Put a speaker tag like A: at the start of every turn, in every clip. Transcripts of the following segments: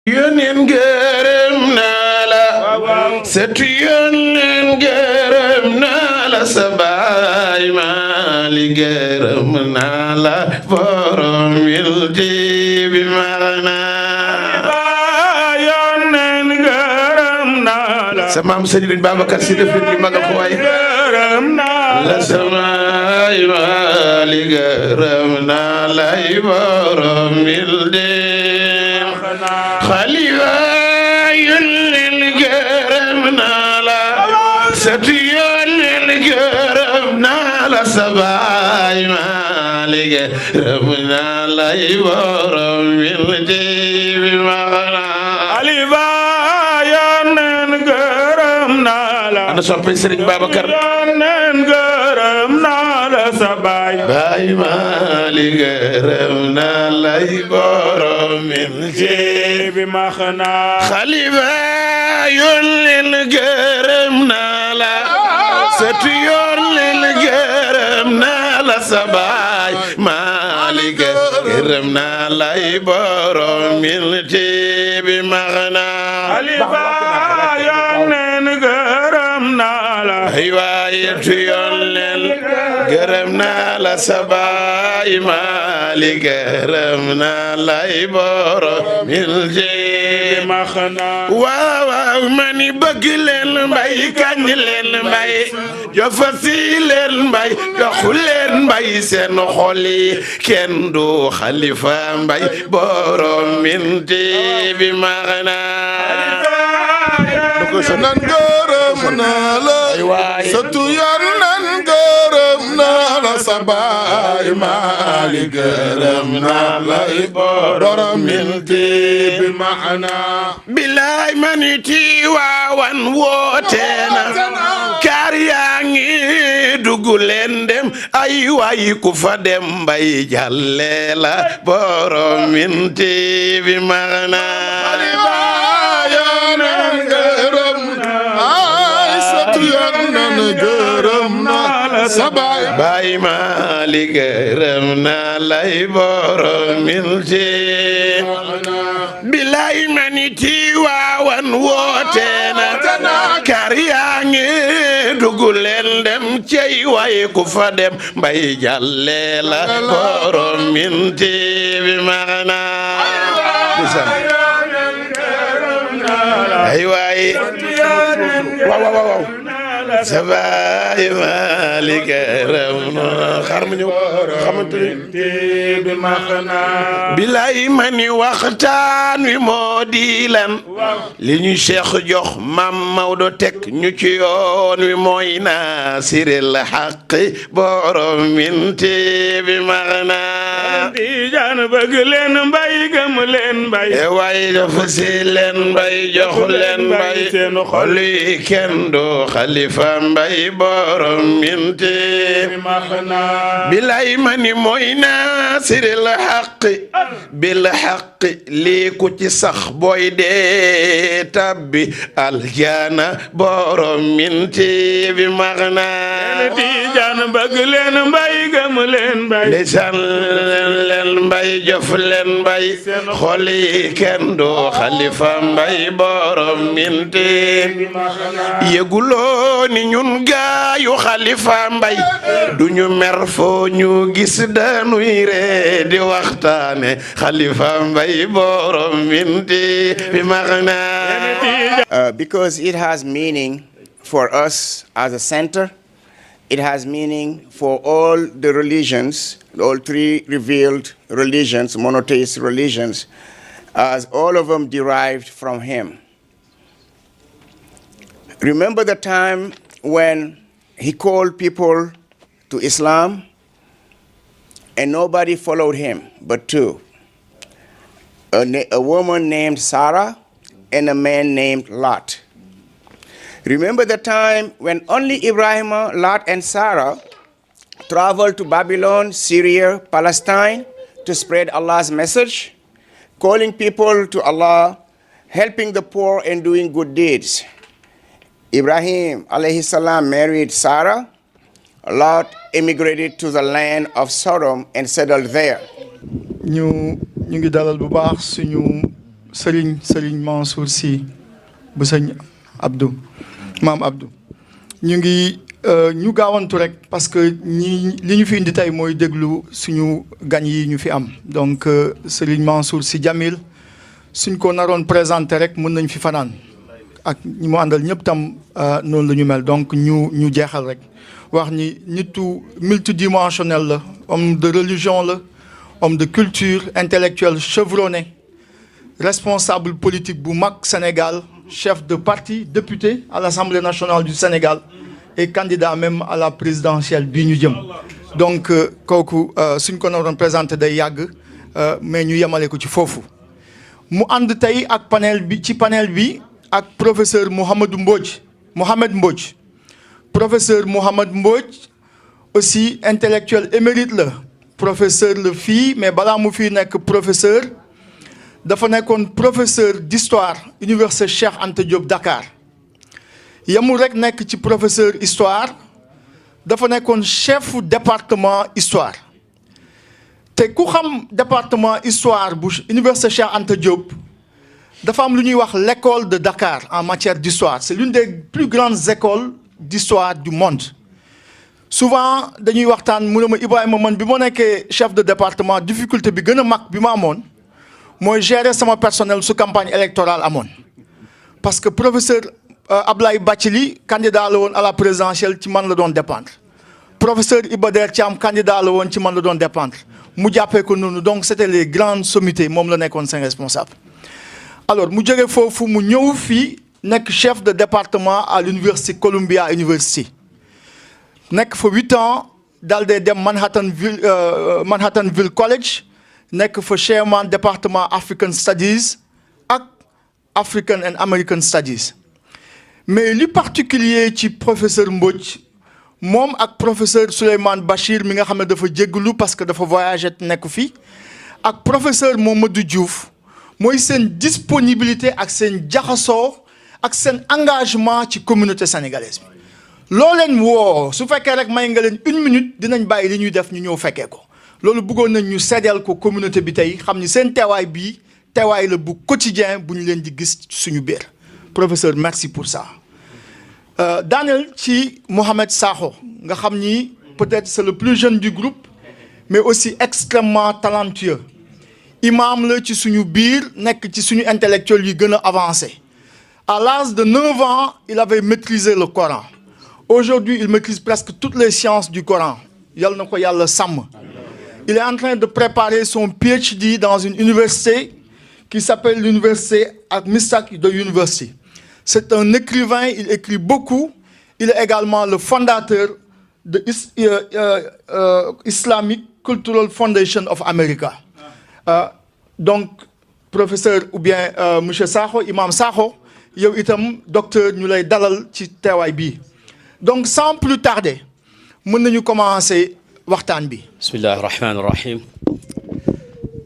A: Yonen gërëm naa la setu yonen gërëm naa la sa baay Maalik gërëm naa la borom wildi bi maana yonen gërëm naa la sa maam Sëriñ Babacar Si def li magal ko waay gërëm naa la sa baay Maalik gërëm naa la borom wildi Khalifa yulil gërëm naa la sëtu yulil gërëm naa la sa baay Maalik gërëm naa la borom wildi bi maana Khalifa yulil gërëm naa la ana soppe Sëriñ Babacar yulil gërëm naa la sa baay Maalik gërëm naa la borom wildi bi maana Khalifa yulil gërëm naa la sëtu yulil gërëm naa la sa baay Maalik gërëm naa la borom wildi bi maana Khalifa yulil gërëm naa la sëtu yulil gërëm naa la sa baay Maalik gërëm naa la borom wildi bi maana waaw mani bëgg leen mbay kañ leen mbay jofasi leen mbay doxu leen mbay seen xol yi kenn du Khalifa mbay borom wildi bi maana nan gërëm naa la sëtu yonen gërëm naa la sa baay Maalik gërëm naa la borom wildi bi maana bilaay mani Tiwaawan woote na kaar yaa ngi dugg leen dem ay waay ku fa dem mbay jàlle la borom wildi bi maana baay Maalik gërëm naa lay borom wildi bilaay mani Tiwaawan woote na kar yaa ngi dugg leen dem cey waay ku fa dem mbay jàlle la borom wildi bi maana ay waay waaw sa baay Maalik gërëm naa xar mu ñëw xamante ni bi maana bilaay ma ni waxtaan wi moo di lan li ñu Cheikh jox Maam Maodo teg ñu ci yoon wi mooy naasiril xaqi borom wildi bi maana Tijaan bëgg leen mbay gëm leen mbay waay dafa si leen mbay jox leen mbay seen xol yi kenn du Khalifa mbay borom wildi bi maana bilay mani mooy naasiril xaqi bil xaqi lii ku ci sax booy dee tabbi aljana borom wildi bi maana Tijaan bëgg leen mbay gëm leen mbay ndeysaan leen mbay jof leen mbay xol yi kenn du Khalifa mbay borom wildi bi maana yëguloo ni ñun gaayu Khalifa mbay duñu mer foo ñu gis danuy ree di waxtaane Khalifa mbay borom wildi bi maana
B: because it has meaning for us as a center. It has meaning for all the religions, all three revealed religions, monotheist religions, as all of them derived from him. Remember the time when he called people to Islam and nobody followed him but two, a woman named Sarah and a man named Lot. Remember the time when only Ibrahim, Lot, and Sarah traveled to Babylon, Syria, Palestine to spread Allah's message, calling people to Allah, helping the poor, and doing good deeds. Ibrahim alayhi salam married Sarah. Lot immigrated to the land of Sodom and settled there.
C: ñu ngi dalal bu baax suñu Serigne Mansour Sy bu sëñ Abdou maam Abdou ñu ngi ñu gaawantu rek parce que li ñu fi indi tey mooy déglu suñu gan yi ñu fi am donc Serigne Mansour Sy Djamil suñ ko naroon présenté rek mën nañ fi fanaan ak ñi mu àndal ñëpp tam noonu la ñu mel donc ñu jeexal rek wax ni nitu multidimensionnel la homme de religion la homme de culture intellectuel chevronné responsable politique bu mag Sénégal chef de parti député à l'Assemblée nationale du Sénégal et candidat même à la présidentielle bii ñu jëm donc kooku suñ ko naroon présenté day yàgg mais ñu yemale ko ci foofu mu ànd tey ak panel bi ak professeur Mohamed Mbodj professeur Mohamed Mbodj aussi intellectuel émérite la professeur la fii mais balaa mu fii nekk professeur dafa nekkoon professeur d'histoire université Cheikh Anta Diop Dakar yamul rek nekk ci professeur histoire dafa nekkoon chef département histoire te ku xam département histoire bu université Cheikh Anta Diop dafa am lu ñuy wax l'école de Dakar en matière d'histoire c'est l'une des plus grandes écoles d'histoire du monde souvent dañuy waxtaan mu ne ma Ibrahima man bi ma nekkee chef de département difficulté bi gën a mag bi ma amoon mooy gérer sama personnel su campagne électorale amoon parce que professeur Ablaye Bathily candidat la woon à la présidentielle ci man la doon dépendre professeur Iba Der Thiam candidat la woon ci man la doon dépendre mu jàppee ko noonu donc c'était les grandes sommités moom la nekkoon seen responsable alors mu jógee foofu mu ñëw fii nekk chef de département à l'université Columbia University nekk fa 8 ans daal di dem Manhattanville College nekk fa chairman département African Studies ak African and American Studies mais li particulier ci professeur Mbodj moom ak professeur Souleymane Bachir mi nga xam ne dafa jégalu parce que dafa voyager nekk fii ak professeur Mamadou Diouf mooy seen disponibilité ak seen jaxasoo ak seen engagement ci communauté sénégalaise bi loo leen woo su fekkee rek may nga leen 1 minute dinañ bàyyi li ñuy def ñu ñëw fekkee ko loolu bëggoon nañ ñu seddeel ko communauté bi tey xam ni seen teewaay bii teewaay la bu quotidien bu ñu leen di gis suñu biir professeur merci pour ça daaneel ci Mohamed Sakho nga xam ni peut-être c'est le plus jeune du groupe mais aussi extrêmement talentueux imam la ci suñu biir nekk ci suñu intellectuel yi gën a avancé à l'âge de 9 ans il avait maîtrisé le Coran aujourd'hui il maîtrise presque toutes les sciences du Coran yal na ko yàlla sàmm il est en train de préparer son PhD dans une université qui s'appelle l'université Al-Mistak de University. C'est un écrivain, il écrit beaucoup. Il est également le fondateur de Islamic Cultural Foundation of America. Donc, professeur ou bien monsieur Sakho, imam Sakho, yow itam docteur ñu lay dalal ci teewaay bi. Donc, sans plus tarder, mën nañu commencer waxtaan bi.
D: Bismillahir Rahmanir Rahim.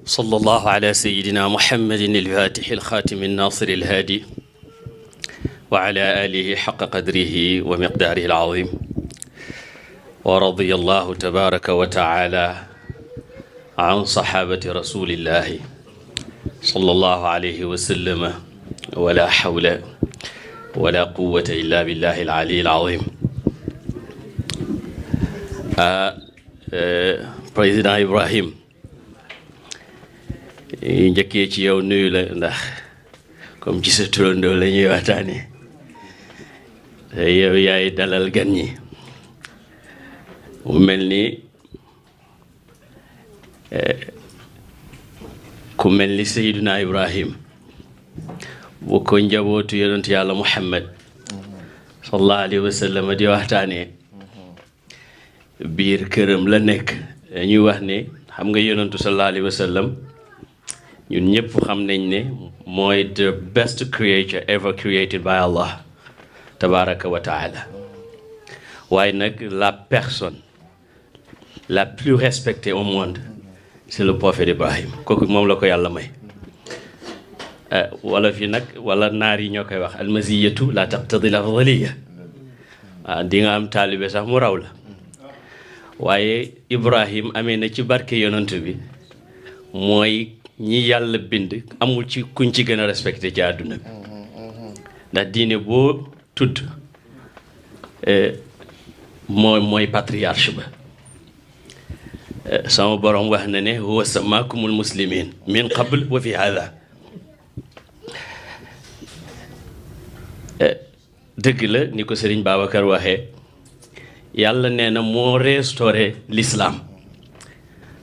D: Sallallahu ala sayyidina Muhammadin al-Fatih al-Khatim an-Nasir al-Hadi wa ala alihi haqqa qadrihi wa miqdarihi al-azim. Wa radiyallahu tabaraka wa ta'ala an sahabati rasulillahi sallallahu alayhi wa sallam wa la hawla wa la quwwata illa billahi al-ali al-azim. Président Ibrahim njëkkee ci yow nuyu la ndax comme ci sa turandoo la ñuy waxtaane yow yaay dalal gan ñi mu mel ni ku mel ni Seydina Ibrahim bu ko njabootu yonent yàlla Muhammad sallallahu alayhi wa sallam di waxtaane biir këram la nekk ñuy wax ne xam nga yonentu sallallahu alayhi wa sallam ñun ñëpp xam nañ ne mooy the best creature ever created by Allah tabaraka wa taala waaye nag la personne la plus respectée au monde c'est le prophète Ibrahim kooku moom la ko yàlla may wala fi nag wala naar yi ñoo koy wax almaziyatu la taqtadi al afdaliya waaw di nga am taalibe sax mu raw la waaye Ibrahim amee na ci barke yonent bi mooy ñi yàlla bind amul ci kuñ ci gën a respecté ci àdduna bi ndax diine boo tudd mooy patriarche ba sama borom wax na ne huwa samaakumul muslimin min qabl wa fi hada dëgg la ni ko Sëriñ Babacar waxee yàlla nee na moo restauré l'islam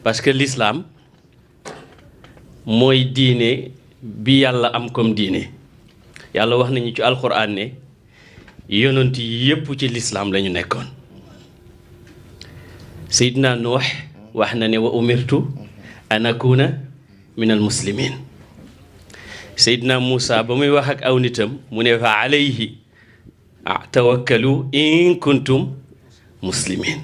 D: parce que l'islam mooy diine bi yàlla am comme diine yàlla wax nañu ci alquran ne yonent yi yépp ci l'islam la ñu nekkoon Seydina Nuux wax na ne wa umirtu an akuna min al muslimin Seydina Moussa ba muy wax ak aw nitam mu ne fa alayhi tawakkalu in kuntum muslimin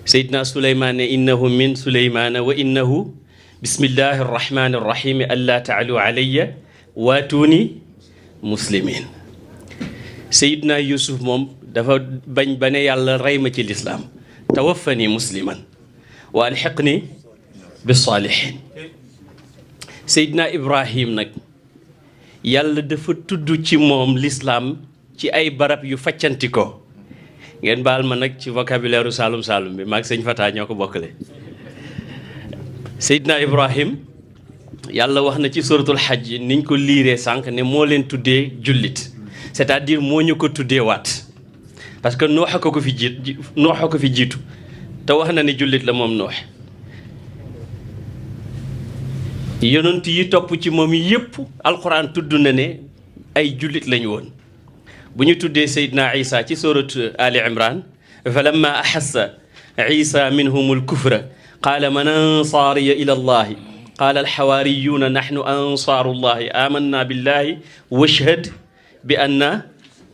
D: Seydina Suleymaan ne innahu min Suleymaana wa innahu bismillahi arrahmani arrahim allaa taalu alayya waatuuni muslimin Seydina Yusuf moom dafa bañ ba ne yàlla rey ma ci lislaam tawaffani musliman wa alxiqni bisaalihin Seydina Ibrahim nag yàlla dafa tudd ci moom lislaam ci ay barab yu faccanti ko ngeen baal ma nag ci vocabulaire Saalum Saalum bi maag sëñ Fata ñoo ko bokkale Seydina Ibrahim yàlla wax na ci suratul Hajj niñ ko liiree sànq ne moo leen tuddee jullit c'est-à-dire moo ñu ko tuddee waat parce que Nuux ko fi jiitu te wax na ne jullit la moom Nuux yonent yi topp ci moom yépp alquran tudd na ne ay jullit lañu woon bu ñu tuddee Seydina Isa ci surat Ali Imran falamma ahassa Isa minhum alkufra qaala man ansaariya ila allahi qaala alxawaariyuuna naxnu ansaaru llahi amanna billahi washhad bi anna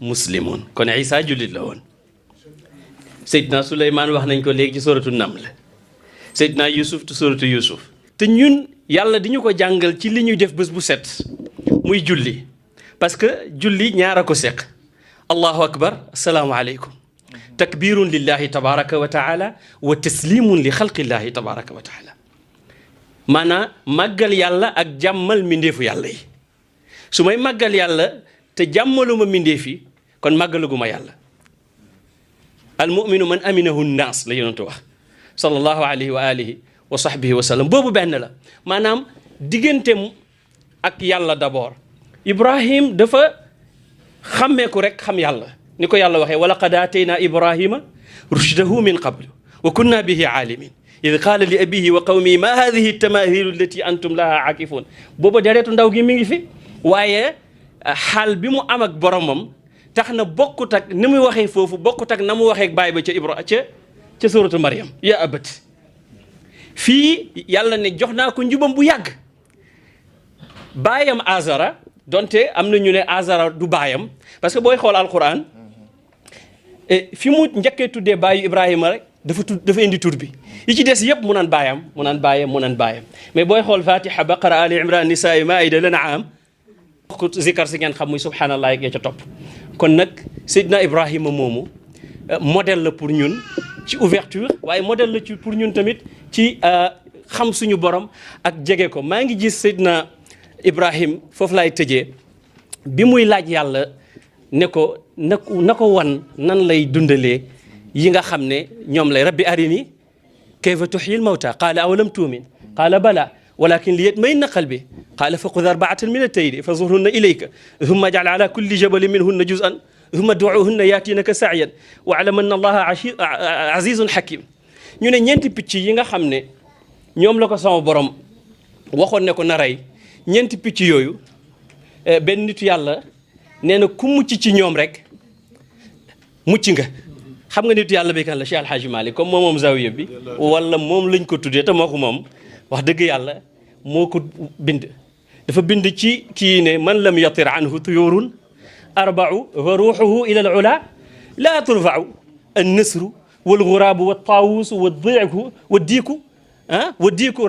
D: muslimun kon Isa jullit la woon Seydina Suleymaan wax nañ ko léegi ci suratu Naml Seydina Yusuf te suratu Yusuf te ñun yàlla di ñu ko jàngal ci li ñuy def bés bu set muy julli parce que julli ñaar a ko seq allahu akbar asalaamu aleykum takbirun lillahi tabaraka wa taala wa taslimun li xalqillahi tabaraka wa taala maanaam màggal yàlla ak jàmmal mindeefu yàlla yi su may màggal yàlla te jàmmaluma mindeef yi kon màggalaguma yàlla al muminu man aminahu nnaas la yonent wax sallallahu alayhi wa alihi wa sahbihi wa sallam boobu benn la maanaam digganteem ak yàlla d'abord Ibrahim dafa xàmmeeku rek xam yàlla ni ko yàlla waxee wa laqad aataynaa Ibrahima rushdahu min qablu wa kunna bihi aalimin id qaala li abihi wa qawmihi ma hadihi tamahilu allati antum laha aakifun booba deretu ndaw gi mi ngi fi waaye xaal bi mu am ak boromam tax na bokkut ak ni muy waxee foofu bokkut ak na mu waxee ak baay ba ca suratu Maryam ya abati fii yàlla ne jox naa ko njubam bu yàgg baayam Azara donte am na ñu ne Azara du baayam parce que booy xool alquran fi mu njëkkee tuddee baayu Ibrahima rek dafa indi tur bi yi ci des yëpp mu naan baayam mais booy xool Fatiha Baqara Ali Imran Nisaa Maïda An'am ko zikar si ngeen xam muy subhanallah ya ca topp kon nag Seydina Ibrahima moomu modèle la pour ñun ci ouverture waaye modèle la ci pour ñun tamit ci xam suñu borom ak jege ko maa ngi gis Seydina Ibrahim foofu laay tëjee bi muy laaj yàlla ne ko na ko wan nan lay dundalee yi nga xam ne ñoom lay rabbi arini kayfa tuhyil mawta qaala awalam tuumin qaala bala walakin liyatma'inna qalbi qaala faqud arba'atan min at-tayri fazurhunna ilayka thumma ij'al ala kulli jabalin minhunna juz'an thumma du'uhunna yaatinaka sa'yan wa'lam anna allaha azizun hakim ñu ne ñeenti picc yi nga xam ne ñoom la ko sama borom waxoon ne ko na rey ñeenti picc yooyu benn nitu yàlla nee na ku mucc ci ñoom rek mucc nga xam nga nitu yàlla bi kan la Cheikh Alhaji Malick comme moom zawiya bi wala moom lañ ko tuddee te moo ko moom wax dëgg yàlla moo ko bind dafa bind ci kii ne man lam yatir anhu tuyurun arba'u wa ruuxuhu ila al ula laa turfa'u an nasru wal ghuraabu wa taawusu wa diiku wa diiku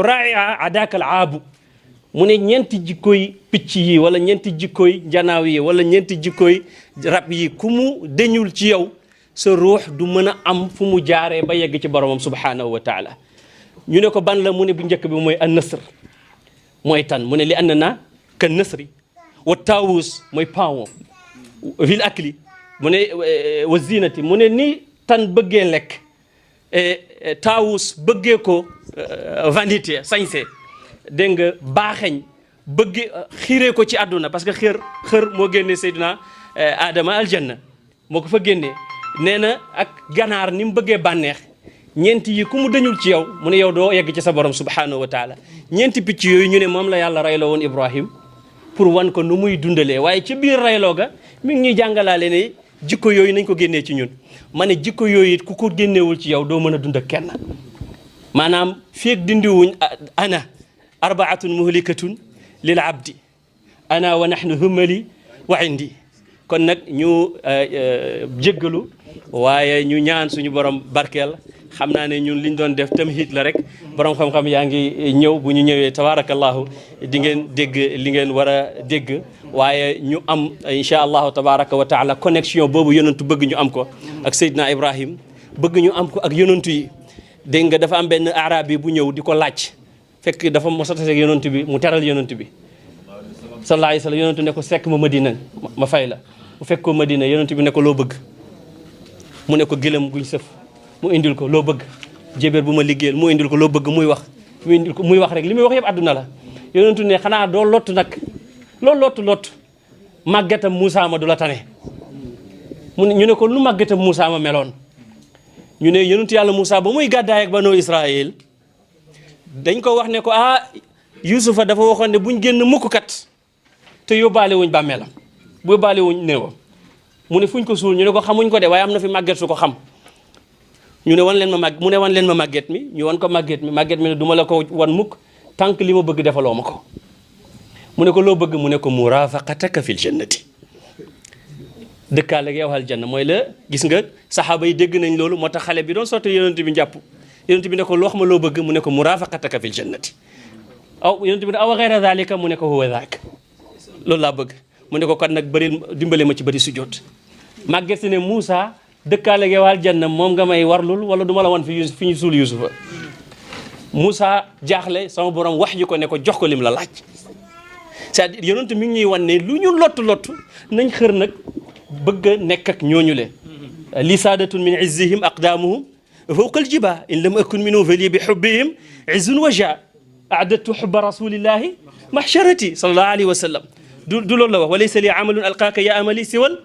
D: raa'i adaaka al aabu mu ne ñeenti jikkooy picc yi wala ñeenti jikkooy janaaw yi wala ñeenti jikkooy rab yi ku mu deñul ci yow sa ruux du mën a am fu mu jaaree ba yegg ci boromam subhaanahu wa taala ñu ne ko ban la mu ne bu njëkk bi mooy an nasr mooy tan mu ne li ànd na kan nasri wa taawus mooy pawon vil akli mu ne wa zinati mu ne ni tan bëggee lekk taawus bëggee ko vanité sañse dégg nga baaxeñ bëggee xiiree ko ci àdduna parce que xër moo génnee Seydina Adama aljanna moo ko fa génnee nee na ak ganaar ni mu bëggee bànneex ñeenti yi ku mu dañul ci yow mu ne yow doo yegg ci sa borom subhanahu wa taala ñeenti picc yooyu ñu ne moom la yàlla rayloo woon Ibrahim pour wan ko nu muy dundalee waaye ci biir rayloo ga mi ngi ñuy jàngalaale ne jikko yooyu nañ ko génnee ci ñun ma ne jikko yooyu it ku ko génneewul ci yow doo mën a dund ak kenn maanaam feeg dindiwuñ ana arbaatun muhlikatun lil abdi ana wa nahnu humali wa indi kon nag ñu jéggalu waaye ñu ñaan suñu borom barkeel xam naa ne ñun liñ doon def tamhid la rek borom xam-xam yaa ngi ñëw bu ñu ñëwee tabarakallahu di ngeen dégg li ngeen war a dégg waaye ñu am incha allahu tabaraka wa taala connexion boobu yonentu bëgg ñu am ko ak Seydina Ibrahim bëgg ñu am ko ak yonentu yi dégg nga dafa am benn arabi bu ñëw di ko laaj fekk dafa mos a tase ak yonentu bi mu teral yonentu bi sallallahu alayhi wa sallam yonentu ne ko sekk ma Madina ma fay la mu fekk ko Madina yonentu bi ne ko loo bëgg mu ne ko gëlëm guñ sëf mu indil ko loo bëgg jébéer bu ma liggéeyal mu indil ko loo bëgg muy wax mu indil ko muy wax rek li muy wax yëpp àdduna la yonentu ne xanaa doo lottu nag loolu lottu màggetam Moussa ma du la tane ñu ne ko lu màggetam Moussa ma meloon ñu ne yonentu yàlla Moussa ba muy gàddaay ak banu Israël dañ ko wax ne ko Yuusufa dafa waxoon ne buñ génn mukk kat te yóbbaale wuñ bàmmeelam bu yóbbaale wuñ néewam mu ne fuñ ko suul ñu ne ko xamuñ ko de waaye am na fi màgget su ko xam ñu ne wan leen ma mu ne wan leen ma màgget mi ñu wan ko màgget mi ne duma la ko wan mukk tant que li ma bëgg defaloo ma ko mu ne ko loo bëgg mu ne ko murafaqataka fil jannati dëkkaale ak yow aljanna mooy la gis nga saxaaba yi dégg nañ loolu moo tax xale bi doon sotti yonent bi njàpp yonent bi ne ko wax ma loo bëgg mu ne ko murafaqataka fil jannati yonent bi ne aw ghayra dhalika mu ne ko huwa dhaak loolu laa bëgg mu ne ko kon nag bëri dimbale ma ci bëri sujjóot màgget si ne Moussa dëkkaale ak yow aljanna moom nga may warlul wala du ma la wan fi ñu suul Yuusufa Moussa jaaxle sama borom wax ji ko ne ko jox ko lim la laaj c'est-à-dire yonent mi ngi ñuy wan ne lu ñu lottu nañ xër nag bëgg a nekk ak ñooñu le li saadatun min izzihim aqdaamuhum fawqa aljiba in lam akun minhu fali bi hubbihim izzun wa ja aadatu hubba rasulillahi mahsharati sallallahu alayhi wa sallam du loolu la wax walaysa li amalun alqaaka ya amali siwal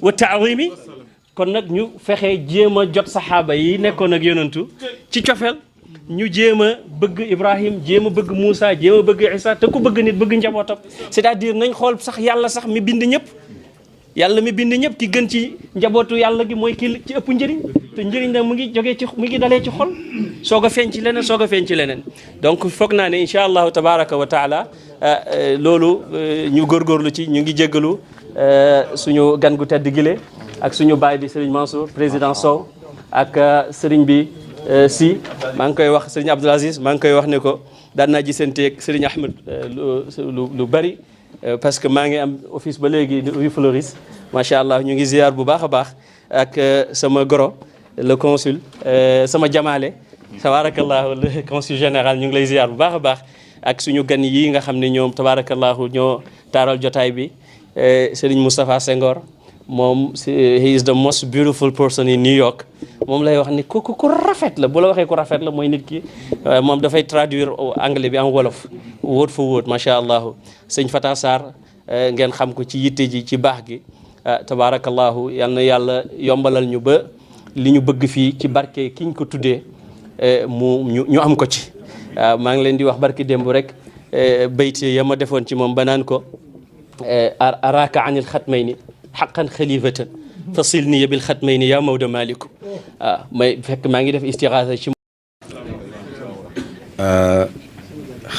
D: wa taadimi kon nag ñu fexe jéem a jot saxaaba yi nekkoon ak yonentu ci cofeel ñu jéem a bëgg Ibrahim jéem a bëgg Moussa jéem a bëgg Isa te ku bëgg nit bëgg njabootam c'est-à-dire nañ xool sax yàlla sax mi bind ñëpp yàlla mi bind ñëpp ki gën ci njabootu yàlla gi mooy ki ci ëpp njëriñ te njëriñ nag mu ngi jógee ci mu ngi dalee ci xol soog a feeñ ci leneen donc foog naa ne incha allahu tabaraka wa taala loolu ñu góorgóorlu ci ñu ngi jéggalu suñu gan gu tedd gile ak suñu baay di Serigne Mansour président Sow ak Serigne bi si maa ngi koy wax Serigne Abdoul Aziz maa ngi koy wax ne ko daan naa gisanteeg Serigne Ahmed lu bari parce que maa ngi am office ba léegi rue Floris macha allah ñu ngi ziar bu baax a baax ak sama goro le consul sama jamaale tabarakallahu le consul général ñu ngi lay ziar bu baax a baax ak suñu gan yi nga xam ne ñoom tabarakallahu ñoo taaral jotaay bi Serigne Moustapha Senghor moom he is the most beautiful person in New York moom lay wax ni ku rafet la bu la waxee ku rafet la mooy nit ki moom dafay traduire anglais bi en wolof word for word macha allah sëñ Fata Sarr ngeen xam ko ci yitte ji ci baax gi tabarakallahu yal na yàlla yombalal ñu ba li ñu bëgg fii ci barke ki ñu ko tuddee ñu am ko ci maa ngi leen di wax barke démb rek bayt ya ma defoon ci moom ba naan ko araka anil xatmayni xaqan xalifatan fasil niya bil xatmayni yaa Mawda Maliku may fekk maa ngi def istixaasa ci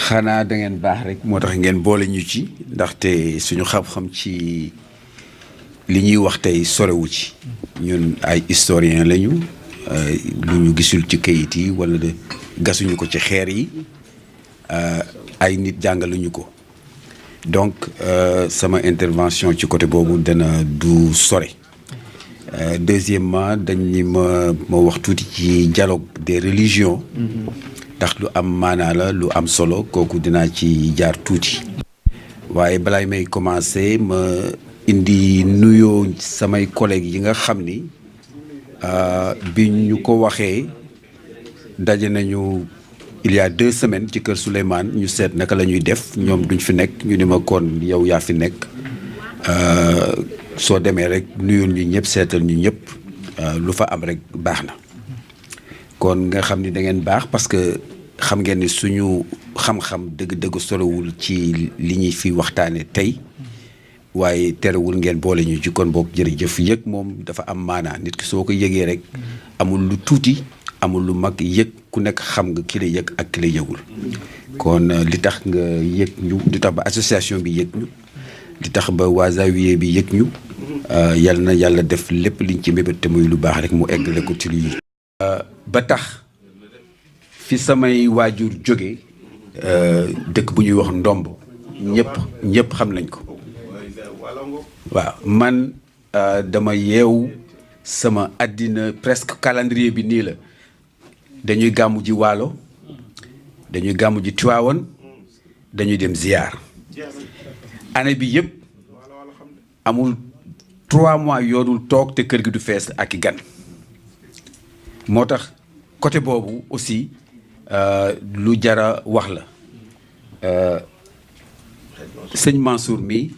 E: xanaa da ngeen baax rek moo tax ngeen boole ñu ci ndaxte suñu xam-xam ci li ñuy wax tey sorewu ci ñun ay historien lañu lu ñu gisul ci kayit yi wala de gasuñu ko ci xeer yi ay nit jàngaluñu ko donc sama intervention ci côté boobu dana du sore deuxièmement dañ ni ma wax tuuti ci dialogue des religions ndax lu am maanaa la lu am solo kooku dinaa ci jaar tuuti. waaye balaay may commencer ma indi nuyoo samay collègues yi nga xam ni bi ñu ko waxee daje nañu il y a 2 semaines ci kër Souleymane ñu seet naka la ñuy def ñoom duñ fi nekk ñu ni ma kon yow yaa fi nekk soo demee rek nuyul ñu ñëpp seetal ñu ñëpp lu fa am rek baax na kon nga xam ni da ngeen baax parce que xam ngeen ni suñu xam-xam dëgg-dëgg solowul ci li ñuy fi waxtaane tey waaye terewul ngeen boole ñu ci kon boog jërëjëf yëg moom dafa am maanaa nit ki soo ko yëgee rek amul lu tuuti amul lu mag yëg ku nekk xam nga ki la yëg ak ki la yëgul kon li tax nga yëg ñu li tax ba association bi yëg ñu li tax ba waa Zawiya bi yëg ñu yal na yàlla def lépp liñ ci mébét te muy lu baax rek mu eggale ko ci lii ba tax fi samay waajur jóge dëkk bu ñuy wax ndomb ñëpp xam nañ ko waaw man dama yeewu sama àddina presque calendrier bi nii la dañuy gàmmu ji Waalo dañuy gàmmu ji Tiwaawan dañuy dem ziyaar année bi yëpp amul 3 mois yoonul toog te kër gi du fees ak i gan moo tax côté boobu aussi lu jara wax la sëñ Mansour mi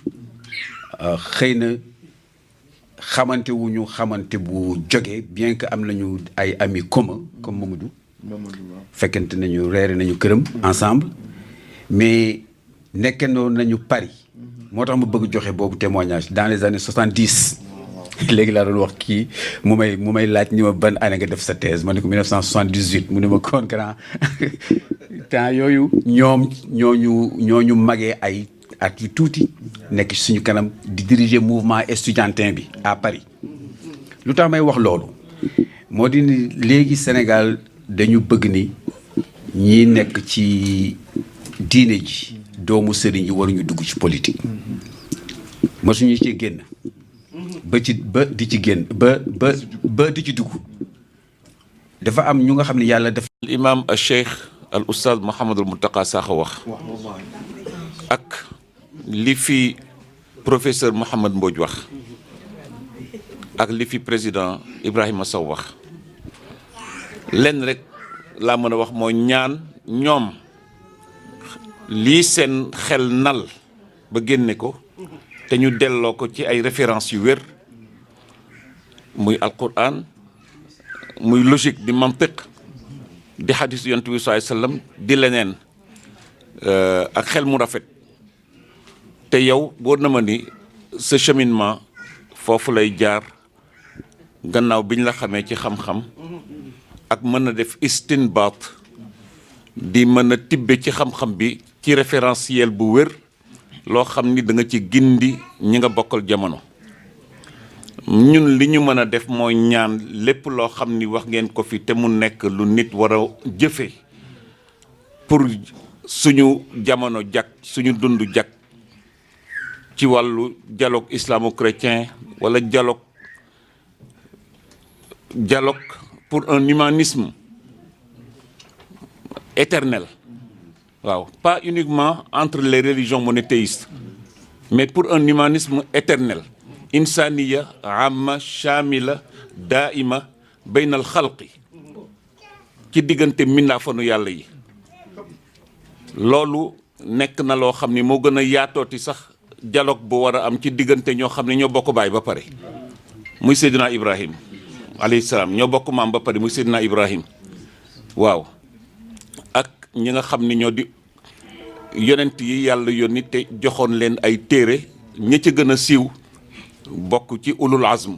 E: xëy na xamante wuñu xamante bu jóge bien que am nañu ay amis communs comme Mamadou fekkente nañu reere nañu këram ensemble mais nekkandoo nañu Paris moo tax ma bëgg joxe boobu témoignage dans les années 70 léegi laa doon wax kii mu may laaj ni ma ban année nga def sa thèse ma ne ko 1978 mu ne ma kon grand temps yooyu ñoom ñooñu magee ay at yu tuuti nekk suñu kanam di diriger mouvement estudiantin bi à Paris lu tax may wax loolu moo di ni léegi Sénégal dañu bëgg ni ñi nekk ci diine ji doomu sëriñ yi waruñu dugg ci politique mosuñu ci génn ba di ci génn ba di ci dugg dafa am ñu nga xam ne yàlla def
F: imam al cheikh al oustaz Mouhamadul Mountakha Sakho wax ak li fi professeur Mouhamad Mbodj wax ak li fi président Ibrahima Sow wax lenn rek laa mën a wax mooy ñaan ñoom lii seen xel nal ba génne ko te ñu delloo ko ci ay références yu wér muy alquran muy logique di mantiq di xadis yonent bi sallallahu alayhi wasallam di leneen ak xel mu rafet te yow boo na ma ni sa cheminement foofu lay jaar gannaaw biñ la xamee ci xam-xam ak mën a def istinbaat di mën a tibbe ci xam-xam bi ci référentiel bu wér loo xam ni da nga ci gindi ñi nga bokkal jamono ñun li ñu mën a def mooy ñaan lépp loo xam ni wax ngeen ko fi te mu nekk lu nit war a jëfe pour suñu jamono jak suñu dund jak ci wàllu dialogue islamo-chrétien wala dialogue pour un humanisme éternel waaw pas uniquement entre les religions monothéistes mais pour un humanisme éternel insaniya amma shamila daima baynal xalqi ci diggante mindaafanu yàlla yi loolu nekk na loo xam ni moo gën a yaatooti sax dialogue bu war a am ci diggante ñoo xam ne ñoo bokk baay ba pare muy Seydina Ibrahim alayhi salaam ñoo bokk maam ba pare muy Seydina Ibrahim waaw ak ñi nga xam ni ñoo di yonent yi yàlla yónni te joxoon leen ay téere ñi ci gën a siiw bokk ci ulul azm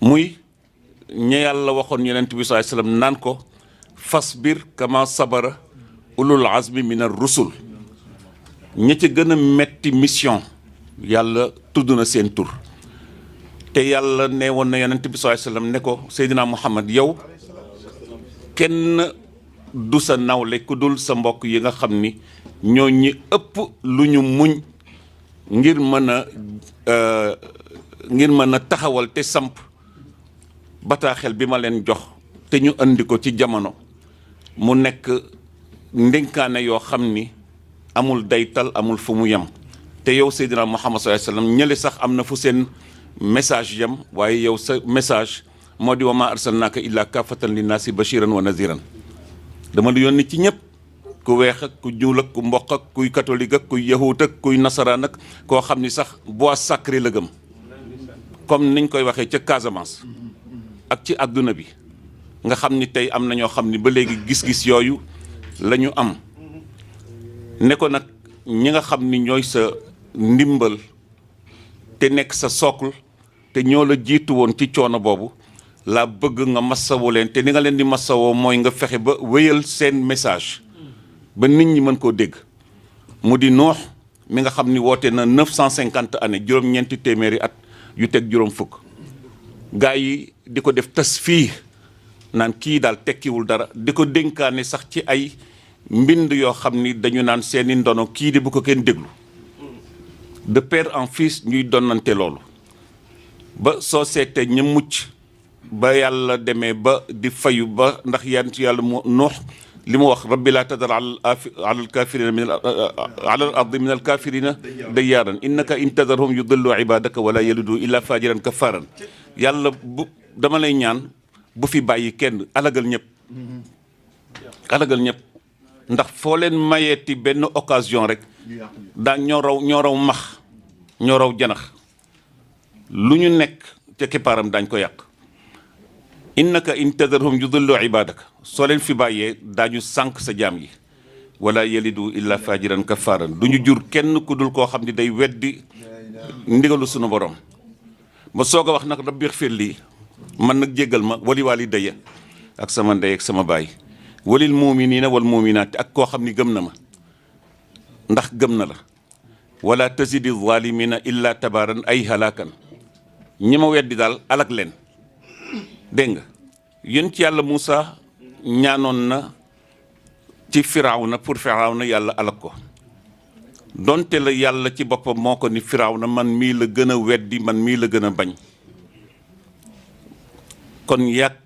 F: muy ña yàlla waxoon yonent bi sallallahu alayhi wasallam naan ko fasbir kama sabara ulul azmi min ar-rusul ña ci gën a metti mission yàlla tudd na seen tur te yàlla ne woon na yonent bi sallallahu alayhi wasallam ne ko Seydina Muhammad yow kenn du sa nawle ku dul sa mbokk yi nga xam ni ñoo ñi ëpp lu ñu muñ ngir mën a taxawal te samp bataaxel bi ma leen jox te ñu andi ko ci jamono mu nekk ndénkaane yoo xam ni amul daytal amul fu mu yem te yow Seydina Muhammad sallallahu alayhi wasallam ñële sax am na fu seen message yem waaye yow sa message moo di wa ma arsalnaaka illa kaafatan linnaasi bashiran wa naziran dama la yónni ci ñëpp ku weex ak ku ñuul ak ku mboq ak kuy catholique ak kuy yahut ak kuy nasaraan ak koo xam ni sax bois sacré la gëm comme niñ koy waxee ca Casamance ak ci àdduna bi nga xam ni tey am na ñoo xam ni ba léegi gis-gis yooyu la ñu am ne ko nag ñi nga xam ni ñooy sa ndimbal te nekk sa socle te ñoo la jiitu woon ci coono boobu laa bëgg nga massawoo leen te ni nga leen di massawoo mooy nga fexe ba wéyal seen message ba nit ñi mën koo dégg mu di Nuux mi nga xam ni woote na 950 années juróom-ñeenti téeméeri at yu teg juróom fukk gaa yi di ko def tas fii naan kii daal tekkiwul dara di ko dénkaane sax ci ay mbind yoo xam ni dañu naan seeni ndono kii di bu ko kenn déglu de père en fils ñuy donnante loolu ba soo seetee ña mucc ba yàlla demee ba di fayu ba ndax yant yàlla mu Nuux li mu wax rabbi laa tadar ala alkafirina min ala al ardi min alkafirina dayyaaran innaka in tadarhum yudillu ibadaka wala yalidu illa fajiran kafaran yàlla bu dama lay ñaan bu fi bàyyi kenn alagal ñëpp ndax foo leen mayeeti benn occasion rek daa ñoo raw max ñoo raw janax lu ñu nekk ca kippaaram daañ ko yàq innaka in tadarhum yudillu ibadaka soo leen fi bàyyee daañu sànq sa jaam yi wala yalidu illa fajiran kafaran du ñu jur kenn ku dul koo xam ni day weddi ndigalu sunu borom ma soog a wax nag rabbi xfir lii man nag jéggal ma wali walidayya ak sama ndey ak sama baay walil muminina wal muminaati ak koo xam ni gëm na ma ndax gëm na la wala tazidi zalimina illa tabaran ay halakan ñi ma weddi daal alak leen dégg nga yéen ci yàlla Moussa ñaanoon na ci Firawna pour Firawna yàlla alak ko donte la yàlla ci boppam moo ko ni Firawna man mii la gën a weddi man mii la gën a bañ kon yàgg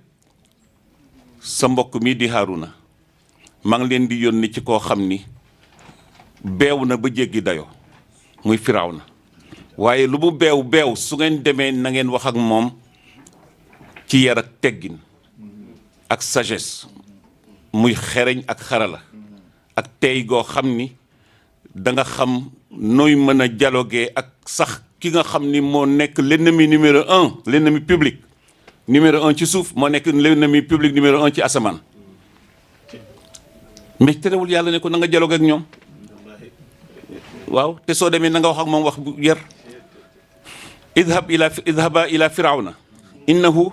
F: sa mbokk mii di Haaruna maa ngi leen di yónni ci koo xam ni beew na ba jéggi dayo muy Firawna waaye lu mu beew su ngeen demee na ngeen wax ak moom ci yar ak teggin ak sagesse muy xereñ ak xarala ak tey goo xam ni da nga xam nooy mën a dialoguer ak sax ki nga xam ni moo nekk l'ennemi numéro 1 l'ennemi public numéro 1 ci suuf moo nekk l'ennemi public numéro 1 ci asamaan mais terewul yàlla ne ko na nga dialoguer ak ñoom waaw te soo demee na nga wax ak moom wax bu yar idhaba ila firawna innahu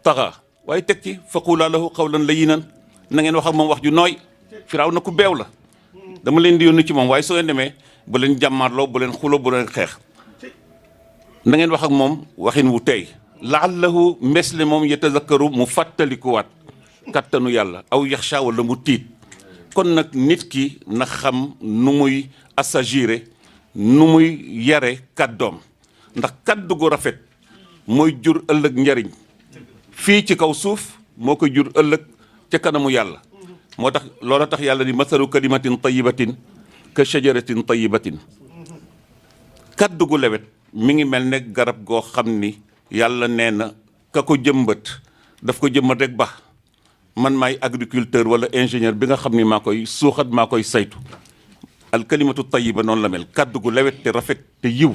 F: taxa waaye teg ci faqula lahu qawlan layyinan na ngeen wax ak moom wax ju nooy Firawna ku beew la dama leen di yónni ci moom waaye soo leen demee bu leen jàmmaarloo bu leen xulo bu leen xeex na ngeen wax ak moom waxin wu tey laallahu mbesle moom yatazakkaru mu fàttalikuwaat kattanu yàlla aw yaxsha wala mu tiit kon nag nit ki na xam nu muy assagiré nu muy yare kàddoom ndax kàddu gu rafet mooy jur ëllëg njariñ fii ci kaw suuf moo ko jur ëllëg ca kanamu yàlla moo tax loola tax yàlla ni masalu kalimatin tayibatin ka shajaratin tayibatin kaddu gu lewet mi ngi mel ne garab goo xam ni yàlla nee na ka ko jëmbat daf ko jëmbat rek ba man maay agriculteur wala ingénieur bi nga xam ni maa koy suuxat maa koy saytu al kalimatu tayiba noonu la mel kaddu gu lewet te rafet te yiw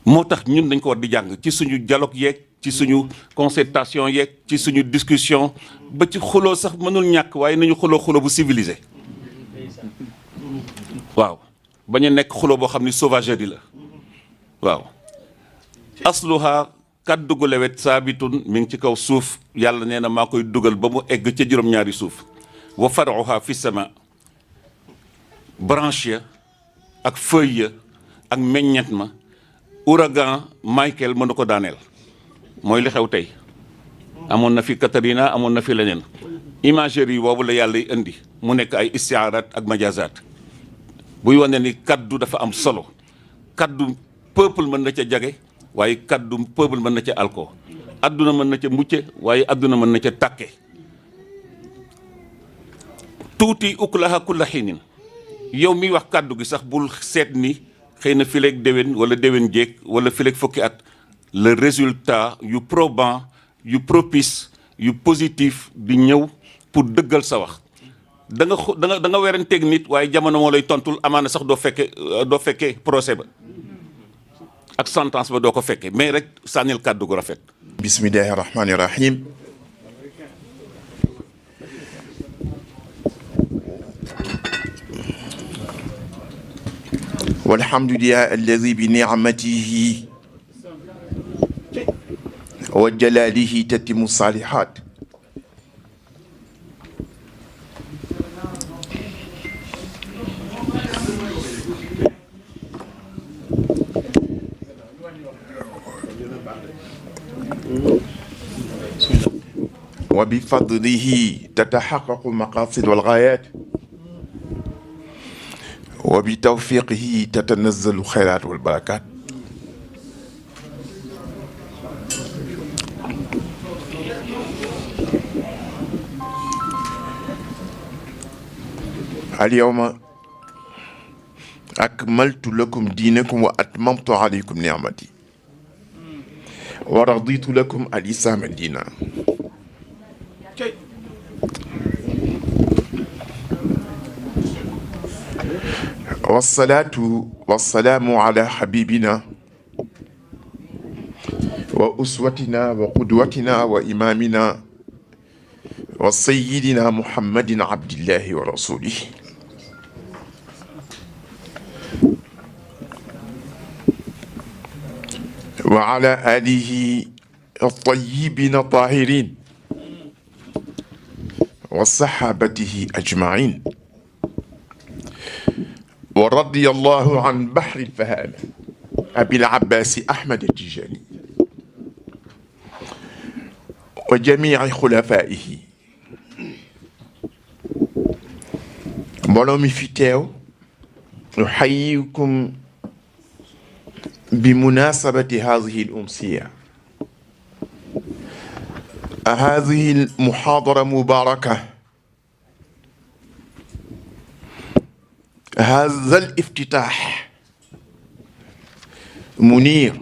F: moo tax ñun dañ ko war di jàng ci suñu dialogue yeeg ci suñu concertation yeeg ci suñu discussion ba ci xuloo sax mënul ñàkk waaye nañu xuloo bu civilisé waaw bañ a nekk xuloo boo xam ni sauvagerie la waaw asluha kaddu gu lewet saabitun mi ngi ci kaw suuf yàlla nee na maa koy dugal ba mu egg ca juróom-ñaari suuf wa faruha fi sama branche ya ak feuille ya ak meññet ma ouragan Michael mënu ko daaneel mooy li xew tey amoon na fi Katrina amoon na fi leneen imagerie boobu la yàlla indi mu nekk ay istiaaraat ak majazaat buy wane ni kaddu dafa am solo kaddu peuple mën na ca jage waaye kaddu peuple mën na ca alko adduna mën na ca mucce waaye adduna mën na ca tàkke tuuti ukulaha kulla xiinin yow miy wax kàddu gi sax bul seet ni xëy na fileeg déwén wala déwén jéeg wala fileeg fukki at le résultat yu probant yu propice yu positif di ñëw pour dëggal sa wax da nga weranteeg nit waaye jamono moo lay tontul amaana sax doo fekke procès ba ak sentence ba doo ko fekke mais rek sànnil kàddu gu rafet.
A: bismillahi rahmani rahim. walhamdulillahi alladi bi ni'matihi wa jalalihi tatimu salihat. وبفضله تتحقق المقاصد والغايات وبتوفيقه تتنزل الخيرات والبركات. اليوم أكملت لكم دينكم وأتممت عليكم نعمتي ورضيت لكم الإسلام دينا. والصلاة والسلام على حبيبنا وأسوتنا وقدوتنا وإمامنا وسيدنا محمد عبد الله ورسوله وعلى آله الطيبين الطاهرين وصحابته أجمعين. ورضي الله عن بحر الفهامة أبي العباس أحمد التجاني وجميع خلفائه. mbooloo mi fi teew أحييكم بمناسبة هذه الأمسية. هذه المحاضرة مباركة. هذا الافتتاح منير.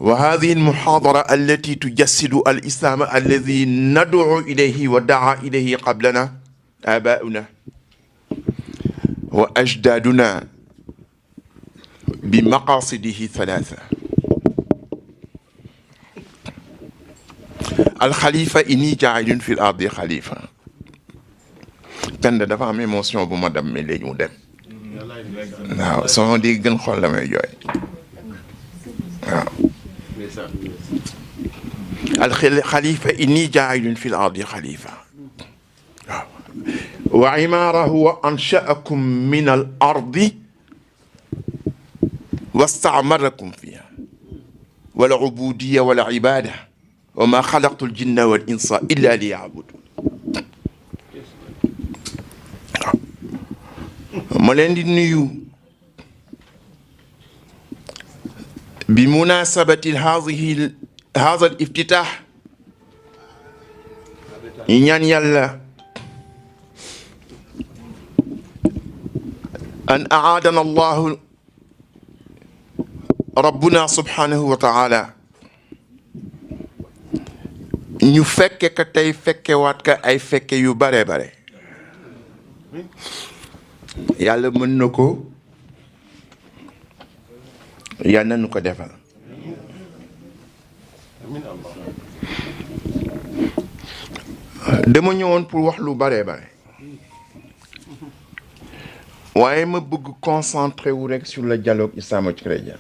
A: وهذه المحاضرة التي تجسد الإسلام الذي ندعو إليه ودعا إليه قبلنا آباؤنا وأجدادنا بمقاصده ثلاثة. الخليفة إني جاعل في الأرض خليفة. kenn dafa am émotion bu ma dem mais léegi mu dem waaw sama di gën xool la may jooy waaw الخليفة إني جاعل في الأرض خليفة. وعمارة هو أنشأكم من الأرض واستعمركم فيها والعبودية والعبادة وما خلقت الجن والإنس إلا ليعبدون. ma leen di nuyu بمناسبة هذا الافتتاح ñaan Yàlla أن أعادنا الله ربنا سبحانه وتعالى ñu fekke ka tey fekke waat ka ay fekke yu bare bare. Yàlla mën na ko yàlla nañu ko defal. dama ñëwoon pour wax lu bare bare waaye ma bëgg concentrer wu rek sur le dialogue islamo-chrétien,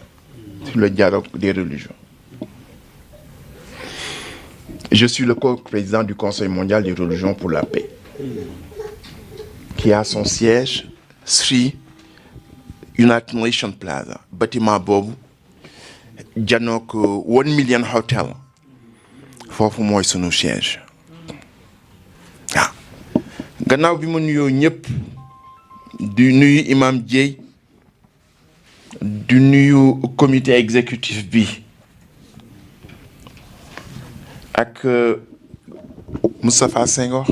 A: sur le dialogue des religions. Je suis le co-président du Conseil mondial des religions pour la paix, qui a son siège Sri United Nations Plaza, bâtiment boobu janook 1 Million Hotel foofu mooy sunu siège. waaw gannaaw bi ma nuyoo ñëpp di nuyu imam Dieye di nuyu comité exécutif bi ak Moustapha Senghor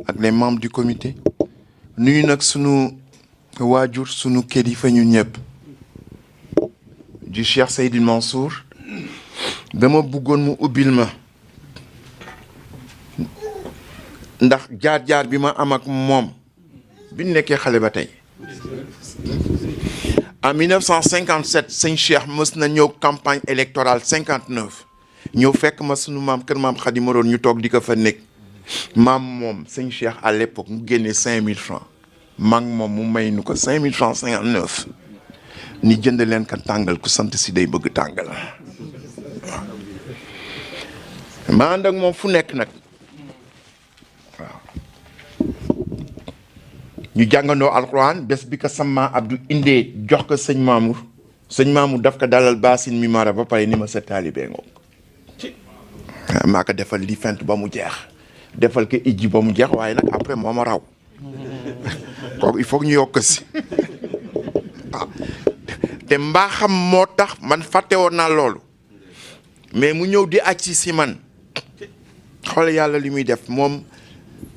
G: ak les membres du comité nuyu nag sunu waajur sunu kilifa ñun ñëpp du Cheikh Seydil Mansour dama bëggoon mu ubbil ma ndax jaar-jaar bi ma am ak moom bi ñu nekkee xale ba tey en 1957 sëñ Cheikh mës na ñëw campagne électorale 59 ñëw fekk ma sunu maam kër maam Khady Moroon ñu toog di ko fa nekk maam moom sëñ Cheikh à l'époque mu génnee 5000 francs maam moom mu may nu ko 5000 francs 59 ni jënd leen ka tàngal ku sant si day bëgg tàngal waaw ma ànd ak moom fu nekk nag waaw ñu jàngandoo alxuraan bés bi ko sama Abdou indee jox ko sëñ Mamour daf ko dalal baasin mi mara ba pare ni ma sa taalibee ngoog maa ko defal li fent ba mu jeex defal ko ijji ba mu jeex waaye nag après moo ma raw kooku il faut que ñu yokk si waaw te mbaaxam moo tax man fàtte woon naa loolu mais mu ñëw di aj si man xool yàlla li muy def moom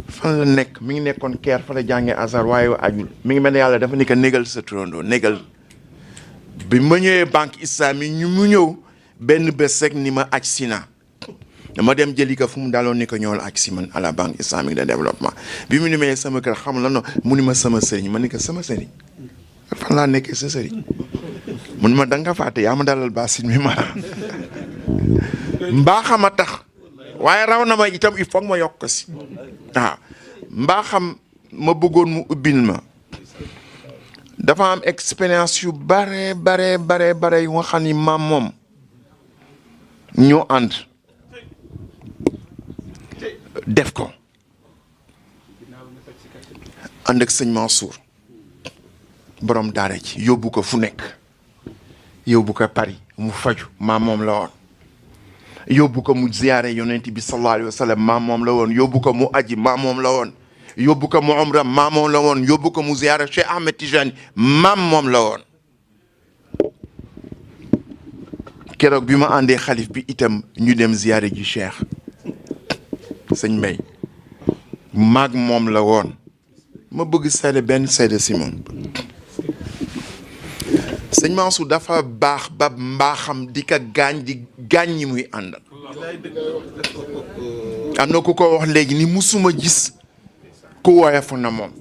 G: fan la nekk mi ngi nekkoon keer fa la jàngee azar waaye ajul mi ngi mel ne yàlla dafa ni ko négal sa turandoo négal bi ma ñëwee banque islamique ñu mu ñëw benn bés rek ni ma aj si na dama dem jëli ko fu mu daloon ni ko ñëwal aj si man à la banque islamique de développement bi mu nimee sama kër xam la no mu ni ma sama sëriñ ma ni ko sama sëriñ fan laa nekkee sa sëriñ mun ma danga fàtte yaa ma dalal baasin mi ma mbaaxam a tax waaye raw na ma itam il faut ma yokk ko si waaw mbaaxam ma bëggoon mu ubbil ma dafa am expérience yu bare yu nga xam ni maam moom ñoo ànd def ko ànd ak sëñ Mansour borom daara ci yóbbu ko fu nekk yóbbu ko Paris mu faju maam moom la woon yóbbu ko mu ziyaare yonent bi sallallahu alayhi wa sallam maam moom la woon yóbbu ko mu aji maam moom la woon yóbbu ko mu umra maam moom la woon yóbbu ko mu ziyaare Cheikh Ahmed Tijani maam moom la woon keroog bi ma àndee xalif bi itam ñu dem ziyaare ji Cheikh sëñ Mbay maag moom la woon ma bëgg seede benn seede si moom sëñ Mansour dafa baax ba mbaaxam di ka gaañ ñi muy àndal am na ku ko wax léegi ni musuma gis ku woyofu na moom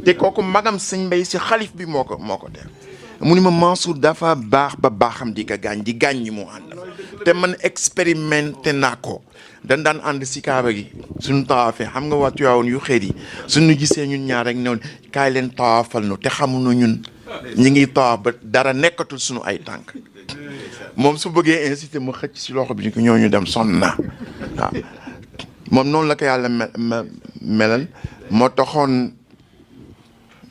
G: te kooku magam sëñ Mbay si xalif bi moo ko def mu ni ma Mansour dafa baax ba baaxam di ka gaañ ñi mu àndal te man expérimenté naa ko dañ daan ànd si kaaba gi suñu tawaafee xam nga waa Tiwaawan yu xeet yi suñu gisee ñun ñaar rek ne kaay leen tawaafal nu te xamuñu ñun ñi ngi tawaaf ba dara nekkatul suñu ay tànk moom su bëggee incité ma xëcc si loxo bi ni ko ñooñu dem sonn naa waaw moom noonu la ko yàlla melal moo taxoon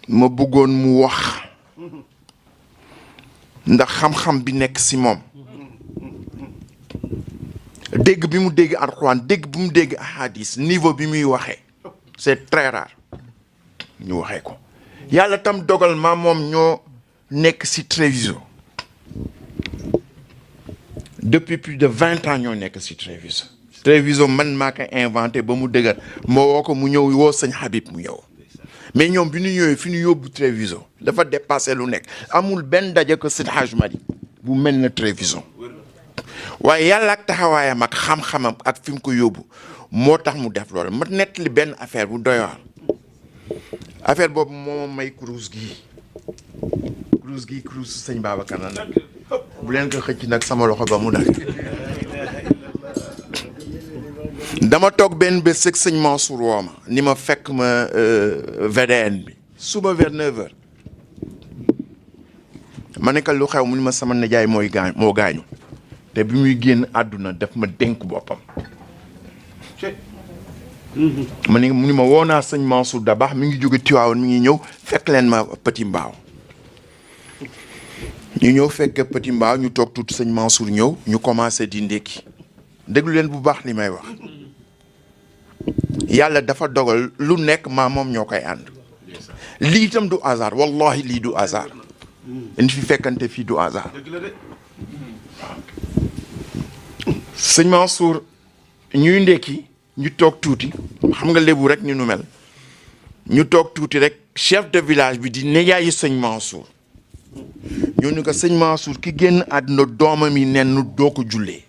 G: ma bëggoon mu wax ndax xam-xam bi nekk si moom dégg bi mu dégg alxuraan dégg bi mu dégg ahadis niveau bi muy waxee c'est très rare ñu waxee ko yàlla tam dogal ma moom ñoo nekk ci Treviso depuis plus de 20 ans ñoo nekk ci Treviso man maa ko inventé ba mu dëgër moo woo ko mu ñëw woo sëñ Habib mu ñëw mais ñoom bi ñu ñëwee fi ñu yóbbu Treviso dafa dépassé lu nekk amul benn daje ko Seydi Hadj Malick bu mel na Treviso waaye yàlla ak taxawaayam ak xam-xamam ak fi mu ko yóbbu moo tax mu def loolu ma nettali benn affaire bu doy waar affaire boobu moo may kurus gii sëñ Babacar la nag bu leen ko xëcc nag sama loxo ba mu nag dama toog benn bés ak sëñ Mansour woo ma ni ma fekk ma VDN bi suba vers 9h ma ne ko lu xew mu ni ma sama nijaay moo gaañu te bi muy génn àdduna daf ma dénk boppam mu ni ma woo naa sëñ Mansour Dabax mi ngi jóge Tiwaawan mi ngi ñëw fekk leen ma Petit Mbaaw ñu ñëw fekk Petit Mbaaw ñu toog tuuti sëñ Mansour ñëw ñu commencé di ndékki déglu leen bu baax li may wax yàlla dafa dogal lu nekk maa moom ñoo koy ànd lii itam du hasard wallahi lii du hasard dañ fi fekkante fii du hasard sëñ Mansour ñuy ndekki ñu toog tuuti xam nga lébu rek ñu nu mel ñu toog tuuti rek chef de village bi di neyaayi sëñ Mansour ñoo ni ko sëñ Mansour ki génn àdduna doomam yi nen nu doo ko jullee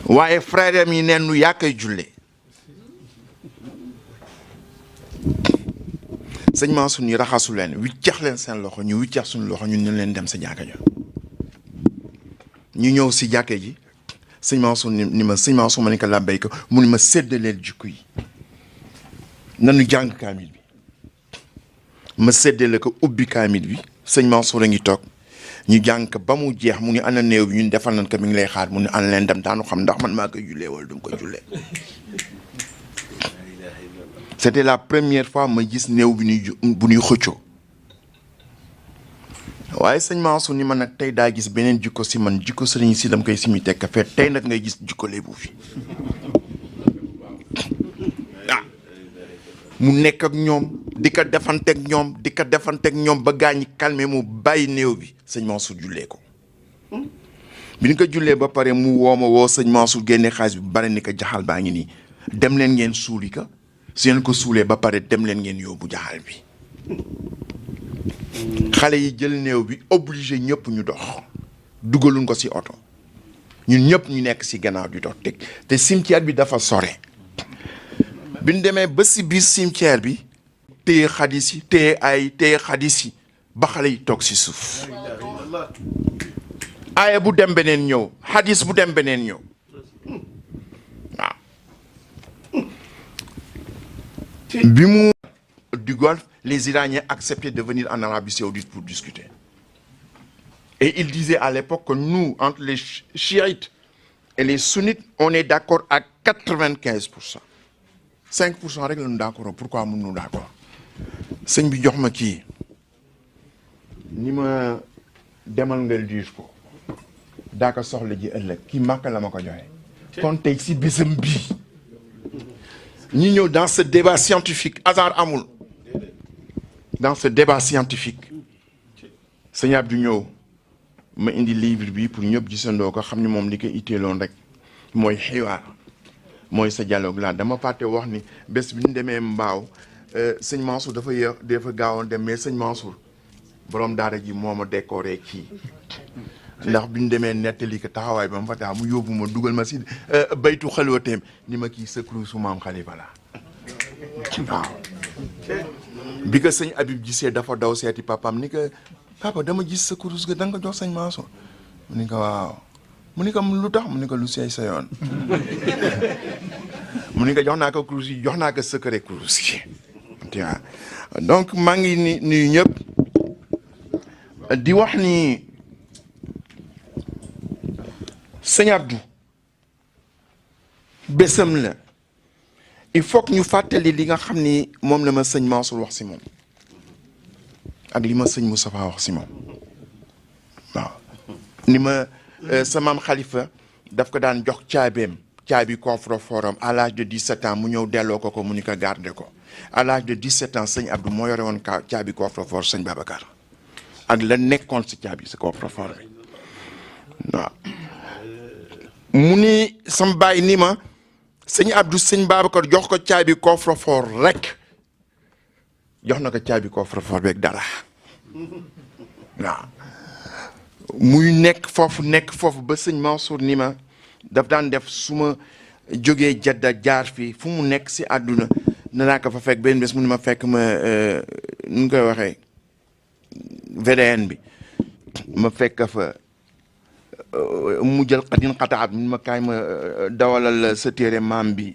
G: waaye frère am yi nen nu yaa koy jullee sëñ Mansour ni raxasu leen wiccax leen seen loxo ñu wiccax suñu loxo ñun ñu leen dem sa jàkka ja ñu ñëw si jàkke ji sëñ Mansour ni ma sëñ Mansour ma ni ko làbbay ko mu ni ma séddaleel jikko yi nanu jàng kaamil bi ma séddale ko ubbi kaamil bi sëñ Mansour a ngi toog ñu jàng ko ba mu jeex mu ngi ana néew bi ñun defal nañ ko mi ngi lay xaar mu ni ana leen dem daanu xam ndax man maa koy jullee wala du ma ko jullee c'était la première fois ma gis néew bi bu ñuy xëccoo waaye sëñ Mansour ni man nag tey daa gis beneen jikko si man jikko sëriñ si dam koy simi tekk fee tey nag ngay gis jikko léebu fi mu nekk ak ñoom di ko defanteeg ñoom ba gaañi calmé mu bàyyi néew bi sëñ Mansour jullee ko bi ñu ko jullee ba pare mu woo ma woo sëñ Mansour génne xaalis bi bari ni ko jaxal baa ngi nii dem leen ngeen suuli ko su ngeen ko suulee ba pare dem leen ngeen yóbbu jaxal bi xale yi jël néew bi obligé ñëpp ñu dox dugaluñ ko ci oto ñun ñëpp ñu nekk ci gannaaw di dox teg te cimetière bi dafa sore bi ñu demee ba ci biir cimetière bi téye xadis yi téye xadis yi ba xale yi toog ci suuf aaya bu dem beneen ñëw xadis bu dem beneen ñëw waaw bi mu du Golfe les Iraniens acceptaient de venir en Arabie Saoudite pour discuter. Et ils disaient à l'époque que nous, entre les chiites et les sunnites, on est d'accord à 95%. 5% rek la ñu d'accord. Pourquoi mënuñu d'accord? Sëñ bi jox ma kii ni ma demal nga juge ko daa ko soxla ji ëllëg kii Màkka la ma ko joxe. kon tey si bésam bii ñu ñëw dans ce débat scientifique hasard amul. Dans ce débat scientifique sëñ Abdou ñëw ma indi livre bi pour ñëpp gisandoo ko xam ni moom li ko itteeloon rek mooy xiwaar mooy sa dialogue là dama fàtte wax ni bés bi ñu demee Mbaaw sëñ Mansour dafa gaawoon dem mais sëñ Mansour borom daara ji moo ma décoré kii ndax bi ñu demee nettali ko taxawaay ba mu fa tax mu yóbbu ma dugal ma si baytu xalwateem ni ma kii sëkru su maam Xalifa la waaw. bi ko sëñ Habib gisee dafa daw seeti papam ni ko papa dama gis sa kurus ga da nga ko jox sëñ Mansour mu ni ko waaw mu ni ko lu tax mu ni ko lu seey sa yoon mu ni ko jox naa ko kurus yi jox naa ko secret kurus yi donc maa ngi nuyu ñëpp di wax ni sëñ Abdou bésam la il faut que ñu fàttali li nga xam ni moom la ma sëñ Mansour wax si moom ak li ma sëñ Moustapha wax si moom waaw ni ma sa maam Khalifa daf ko daan jox caabi coffre-fort à l'âge de 17 ans mu ñëw delloo ko mu ni ko garder ko à l'âge de 17 ans sëñ Abdou moo yore woon caabi coffre-fort sëñ Babacar ak la nekkoon si caabi si coffre-fort bi waaw mu ni sama baay ni ma sëñ Abdou sëñ Babacar jox ko caabi coffre-fort rek jox na ko caabi coffre-fort beeg dara waaw muy nekk foofu ba sëñ Mansour ni ma daf daan def su ma jógee Jadda jaar fii fu mu nekk si àdduna danaa ko fa fekk benn bés mu ni ma fekk ma nu ñu koy waxee VDN bi ma fekk fa mu jël xadin xataab mi ma kaay ma dawalal sa téere maam bi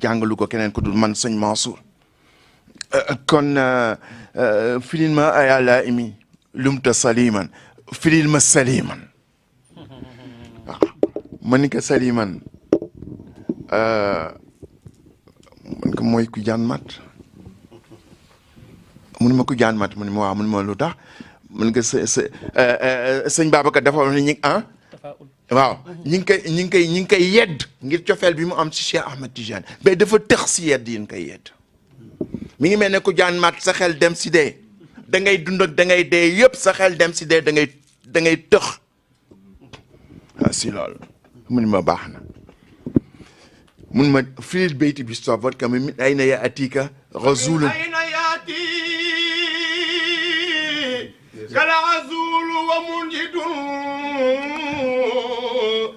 G: jàngalu ko keneen ko dul man sëñ Mansour kon filil ma ayala imi lumta saliman filil ma saliman waaw ma ni ko saliman man ko mooy ku jaan mat mu ni ma ku jaan mat mu ni ma waaw mu ni ma lu tax mën nga sëñ Babacar dafa wax ne ñi waaw ñi ngi koy yedd ngir cofeel bi mu am ci Cheikh Ahmed Tidiane mais dafa tëx si yedd yi ñu koy yedd mi ngi mel ne ku jaan mat sa xel dem si dee da ngay dund ak da ngay dee yëpp sa xel dem si dee da ngay tëx waaw si loolu mu ni ma baax na mun ma firil bayti bi stop vodka mi min ayna ya'tika ghazulun
A: أين يأتي كالعزول ومنجد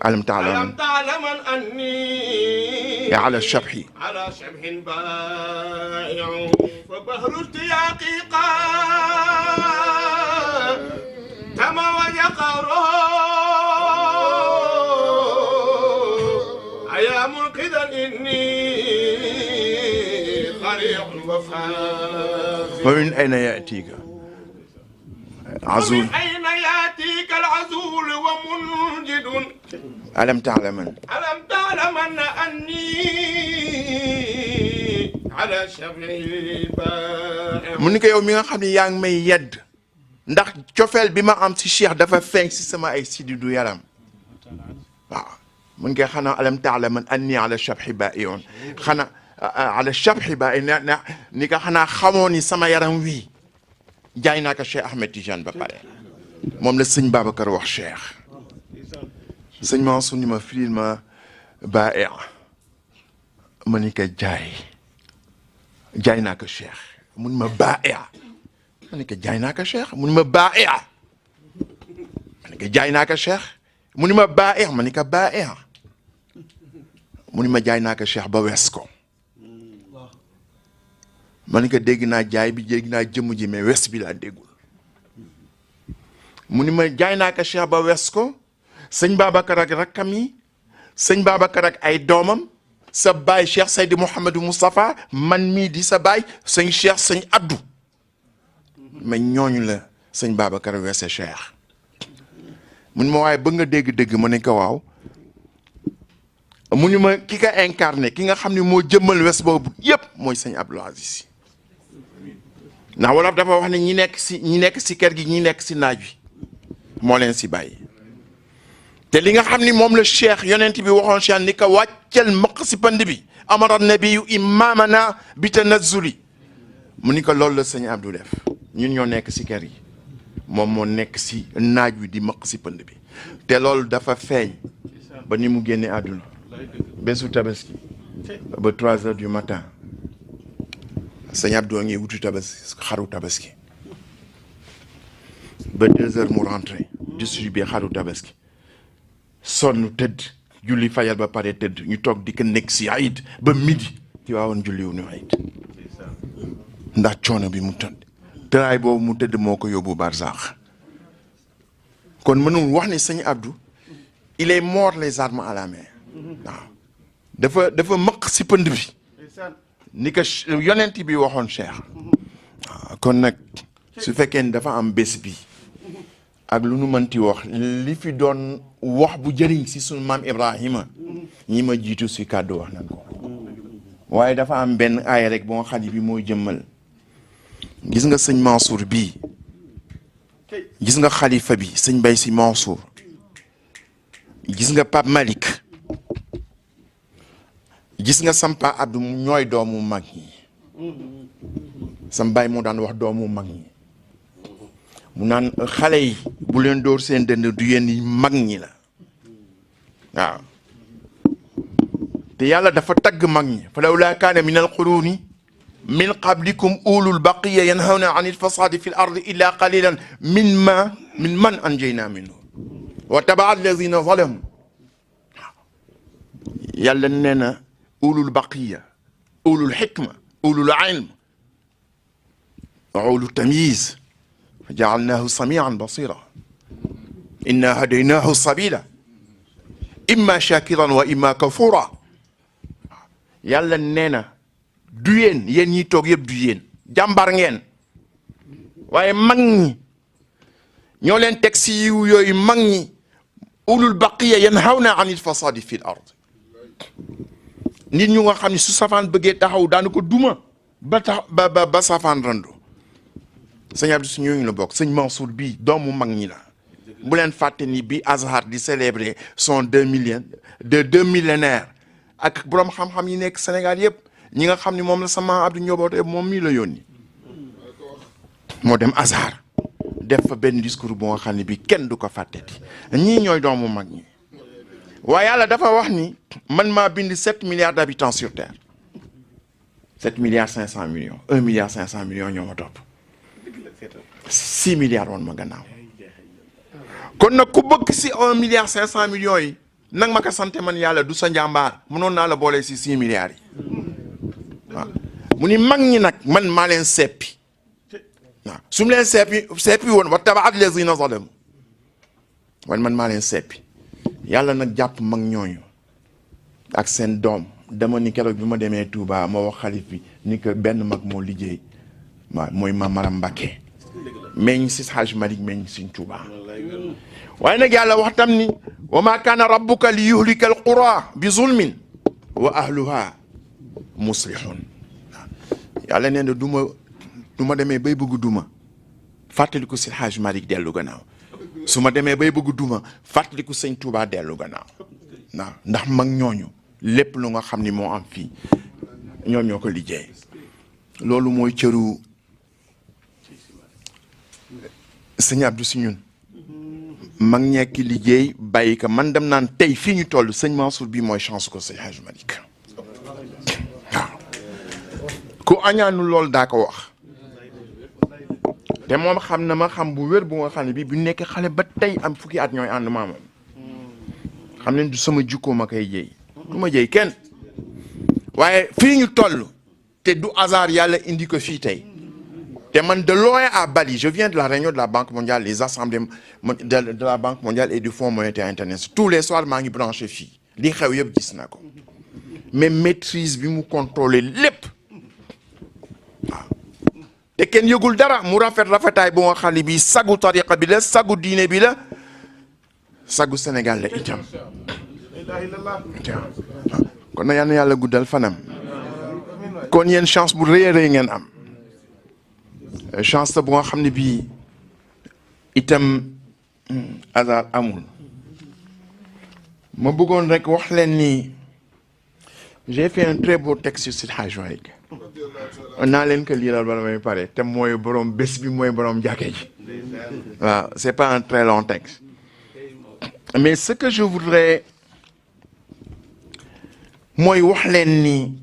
G: alam ta'lam
A: ألم تعلم أني
G: على الشبح
A: على شبح بائع فبهر اشتياقي تما ويقر يا منقذا إني خريع وفاز
G: ومن أين يأتيك عزول
A: ومن أين يأتيك العزول ومنجد
G: ألم تعلم
A: ألم تعلم أني على شبع البائع
G: mu ni ko yow mi nga xam ne yaa ngi may yedd ndax cofeel bi ma am si Cheikh dafa feeñ si sama ay sididu yaram waaw mun nga xanaa alam ta'lam anni ala shabhi ba'iun xanaa ala shabhi ba'i na ni ka xanaa xamoo ni sama yaram wi jaay naa ko Cheikh Ahmed Tidiane ba pare moom la sëñ Babacar wax Cheikh sëñ Mansour ni ma firil ma ba'i ma ni ko jaay naa ko Cheikh mun ma ba'i ma ni ko jaay naa ko Cheikh mun ma ba'i ma ni ko jaay naa ko Cheikh mu ni ma ba'i ma ni ko ba'i mu ni ma jaay naa ko Cheikh ba wees ko ma ni ko dégg naa jaay bi dégg naa jëmm ji mais wes bi laa déggul mu ni ma jaay naa ko Cheikh ba wees ko sëñ Babacar ak rakkam yi sëñ Babacar ak ay doomam sa baay Cheikh Seydi Mouhamadou Moustapha man mii di sa baay sëñ Cheikh sëñ Abdou mais ñooñu la sëñ Babacar weese Cheikh mu ni ma waaye bëgg nga dégg-dégg ma ne ko waaw mu ni ma ki ka incarné ki nga xam ne moo jëmmal wes boobu yépp mooy sëñ Abdou Aziz ndax wolof dafa wax ne ñi nekk si kër gi ñi nekk si naaj wi moo leen si bàyyi te li nga xam ni moom la Cheikh yonent bi waxoon Cheikh ni ko wàccel maq si pënd bi amara nabiyu imamana bi tanazzuli mu ni ko loolu la sëñ Abdou def ñun ñoo nekk si kër yi moom moo nekk si naaj wi di maq si pënd bi te loolu dafa feeñ ba ni mu génne àdduna bésu tabaski ba 3 heures du matin sëñ Abdou ngi wutu tabaski xaru tabaski ba 2 heures mu rentré distribué xaru tabaski sonn tëdd julli fayal ba pare tëdd ñu toog di ko nekk si ayit ba midi ci waawoon julli wu ñu ayit ndax coono bi mu tëdd tëraay boobu mu tëdd moo ko yóbbu barzaax kon mënul wax ni sëñ Abdou il est mort les armes à la main waaw dafa maq si pënd bi ni ko yonent bi waxoon Cheikh waaw kon nag su fekkee ni dafa am bés bi ak lu nu mënti wax li fi doon wax bu jëriñ si sunu maam Ibrahima ñi ma jiitu si kàddu wax nan ko waaye dafa am benn aaya rek boo xam ne bi mooy jëmmal gis nga sëñ Mansour bii gis nga xalifa bi sëñ Bay Si Mansour gis nga Pape Malick gis nga Sampa Abdou ñooy doomu mag ñi sam baay moo daan wax doomu mag ñi mu naan xale yi bu leen dóor seen dënd du yéen mag ñi la waaw te yàlla dafa tagg mag ñi fa lawlaa kaana min alquruni min qablikum ulul baqiya yanhawna an ilfasadi fi l ardi illa qalilan min man anjayna minhu wa tabaa alladina zalamu yàlla nee na ulul baqiya ulul xikma ulul ilm ulul tamyiz fa jaalnaahu samian basira inna hadaynaahu sabila imma shakiran wa imma kafura yàlla nee na du yéen ñi toog yëpp du yéen jàmbar ngeen waaye mag ñi ñoo leen teg si yiw yooyu mag ñi ulul baqiya yanhawna an il fasadi fi l ard nit ñu nga xam ne su safaan bëggee taxaw daanu ko duma ba safaan randu sëñ Abdou si ñooñu la bokk sëñ Mansour bii doomu mag ñi la bu leen fàtte ni bi Azhar di célébrer son 2 millénaires ak boroom xam-xam yi nekk Sénégal yëpp ñi nga xam ne moom la sama Abdou njoboote moom mii la yónni moo dem Azhar def fa benn discours bu nga xam ne bi kenn du ko fàtteti ñii ñooy doomu mag ñi waaye yàlla dafa wax ni man maa bind 7 milliards d'habitants sur terre 7 milliards 500 millions 1 milliard 500 millions ñoo ma topp 6 milliards woon ma gannaaw kon nag ku bëgg si 1 milliard 500 millions yi nag ma ko sante man yàlla du sa njàmbaar mënoon naa la boole si 6 milliards yi waaw mu ni mag ñi nag man maa leen seppi waaw su mu leen seppi woon wa tabaat lazina zalamu man maa leen seppi yàlla nag jàpp mag ñooñu ak seen doom dama ni keroog bi ma demee Touba ma wax xalif bi ni que benn mag moo liggéey waaw mooy Mame Maram Mbacké meññ si Hajj Malik meññ si Touba waaye nag yàlla wax tam ni wa ma kaana rabbuka li yuhlika al qura bi zulmin wa ahluha muslihun yàlla nee na du ma demee bay bëgg duma fàttaliku si Hajj Malik dellu gannaaw su ma demee bay bëgg duma fàttaliku sëñ Touba dellu gannaaw waaw ndax mag ñooñu lépp lu nga xam ni moo am fii ñoom ñoo ko liggéey loolu mooy cëru sëñ Abdou si ñun mag ñekki liggéey bàyyi ko man dem naan tey fii ñu toll sëñ Mansour bii mooy chance ko sëñ Hajj Malik waaw ku añaanu loolu daa ko wax te moom xam na ma xam bu wér bu nga xam ne bii bu nekk xale ba tey am fukki at ñooy ànd maamam xam ne du sama jukkoo ma koy jëy du ma jëy kenn waaye fii ñu toll te du hasard yàlla indi ko fii tey te man de loin à Bali je viens de la réunion de la Banque mondiale les assemblées de la Banque mondiale et du Fonds monétaire international tous les soirs maa ngi branché fii li xew yëpp gis na ko mais maîtrise bi mu contrôler lépp waaw te kenn yëgul dara mu rafetaay bu nga xam ne bii sagu tariqa bi la sagu diine bi la sagu Sénégal la itam kon na yal na yàlla guddal fanam kon yéen chance bu rëy a rëy ngeen am chance la bu nga xam ne bii itam hasard amul ma bëggoon rek wax leen ni j'ai fait un très beau texte sur Seydi Hadji Malick naa leen ko liiral bala may pare te mooy borom bés bi mooy borom jàkke ji waaw c'est pas un très long texte mais ce que je voudrais mooy wax leen ni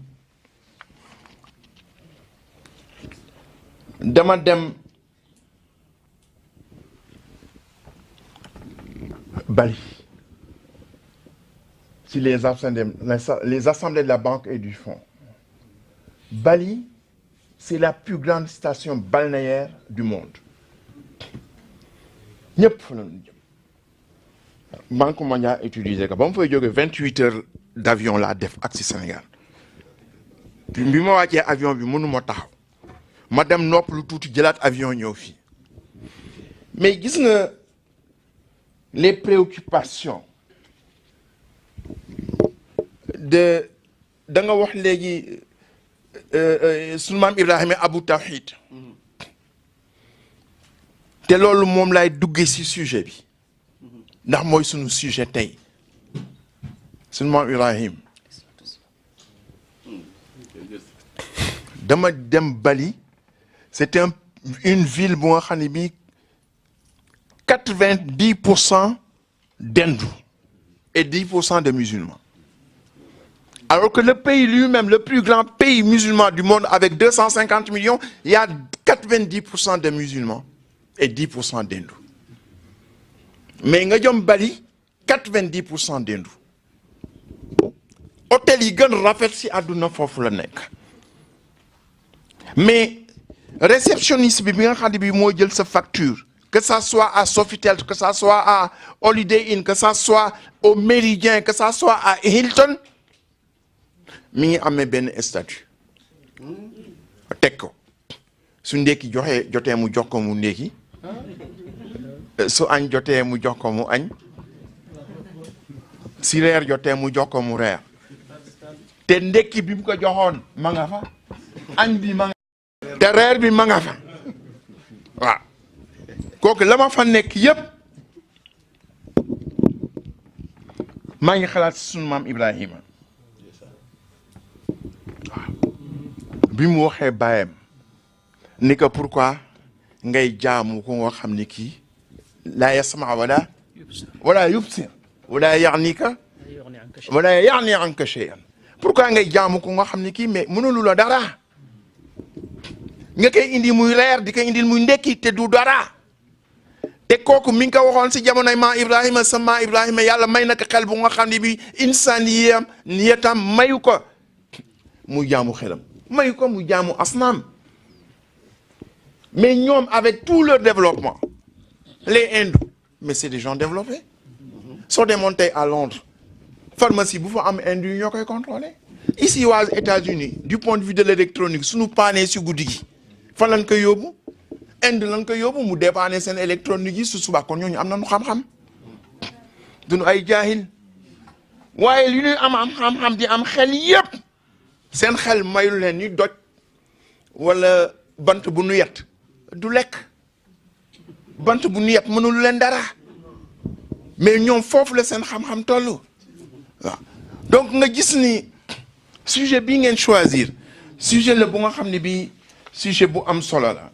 G: dama dem Bali si les assemblées de la banque et du fonds Bali c'est la plus grande station balnéaire du monde ñëpp fa la ñu jëm Banque mondiale utilisé ko ba mu fay jóge 28 heures d'avion laa def ak si Sénégal bi ma wàccee avion bi mënu ma taxaw ma dem nopp lu tuuti jëlaat avion ñëw fii mais gis nga les préoccupations da nga wax léegi sunu maam Ibrahima Abou Tawhid te loolu moom laay duggee ci sujet bi ndax mooy sunu sujet tey sunu maam Ibrahim dama dem Bali c'était une ville bu nga xam ne bii 90% d'hindous et 10% de musulmans alors que le pays lui-même le plus grand pays musulman du monde avec 250 millions il y a 90% de musulmans et 10% d'hindous mais nga jëm Bali 90% d'hindous hôtel yi gën rafet ci àdduna foofu la nekk mais réceptionniste bi nga xam ne bii moo jël sa facture que ça soit à Sofitel que ça soit à Holiday Inn que ça soit au Méridien que ça soit à Hilton mi ngi amee benn statut teg ko su ndekki jotee mu jox ko mu ndekki su añ jotee mu jox ko mu añ si reer jotee mu jox ko mu reer te ndekki bi mu ko joxoon ma nga fa añ bi ma nga te reer bi ma nga fa waaw kooku la ma fa nekk yépp maa ngi xalaat sunu maam Ibrahima waaw bi mu waxee baayam ni que pourquoi ngay jaamu ko nga xam ni kii laa yasma wala yubsir wala yaxnika wala yaani anka shay'an pourquoi ngay jaamu ko nga xam ne kii mais mënulu la dara nga koy indi muy reer di koy indil muy ndekki te du dara te kooku mi ngi ko waxoon si jamonoy maa Ibrahima sa maa Ibrahima yàlla may na ko xel bu nga xam ne bi insaniyam niyatam mayu ko mu jaamu xelam mayu ko mu jaamu asnaam mais ñoom avec tout leur développement les hindous mais c'est des gens développés soo demoon tey à Londres pharmacie bu fa am hindou yi ñoo koy contrôler ici aux États-Unis du point de vue de l'électronique suñu paanee si guddi gi fan lañ koy yóbbu Inde lañ koy yóbbu mu dépanner seen électronique yi su suba kon ñooñu am nañu xam-xam duñu ay jaahil waaye li ñuy am xam-xam di am xel yépp seen xel mayul leen ni doj wala bant bu nu yet du lekk bant bu nu yet mënul leen dara mais ñoom foofu la seen xam-xam tollu waaw donc nga gis ni sujet bii ngeen choisir sujet la bu nga xam ne bii sujet bu am solo la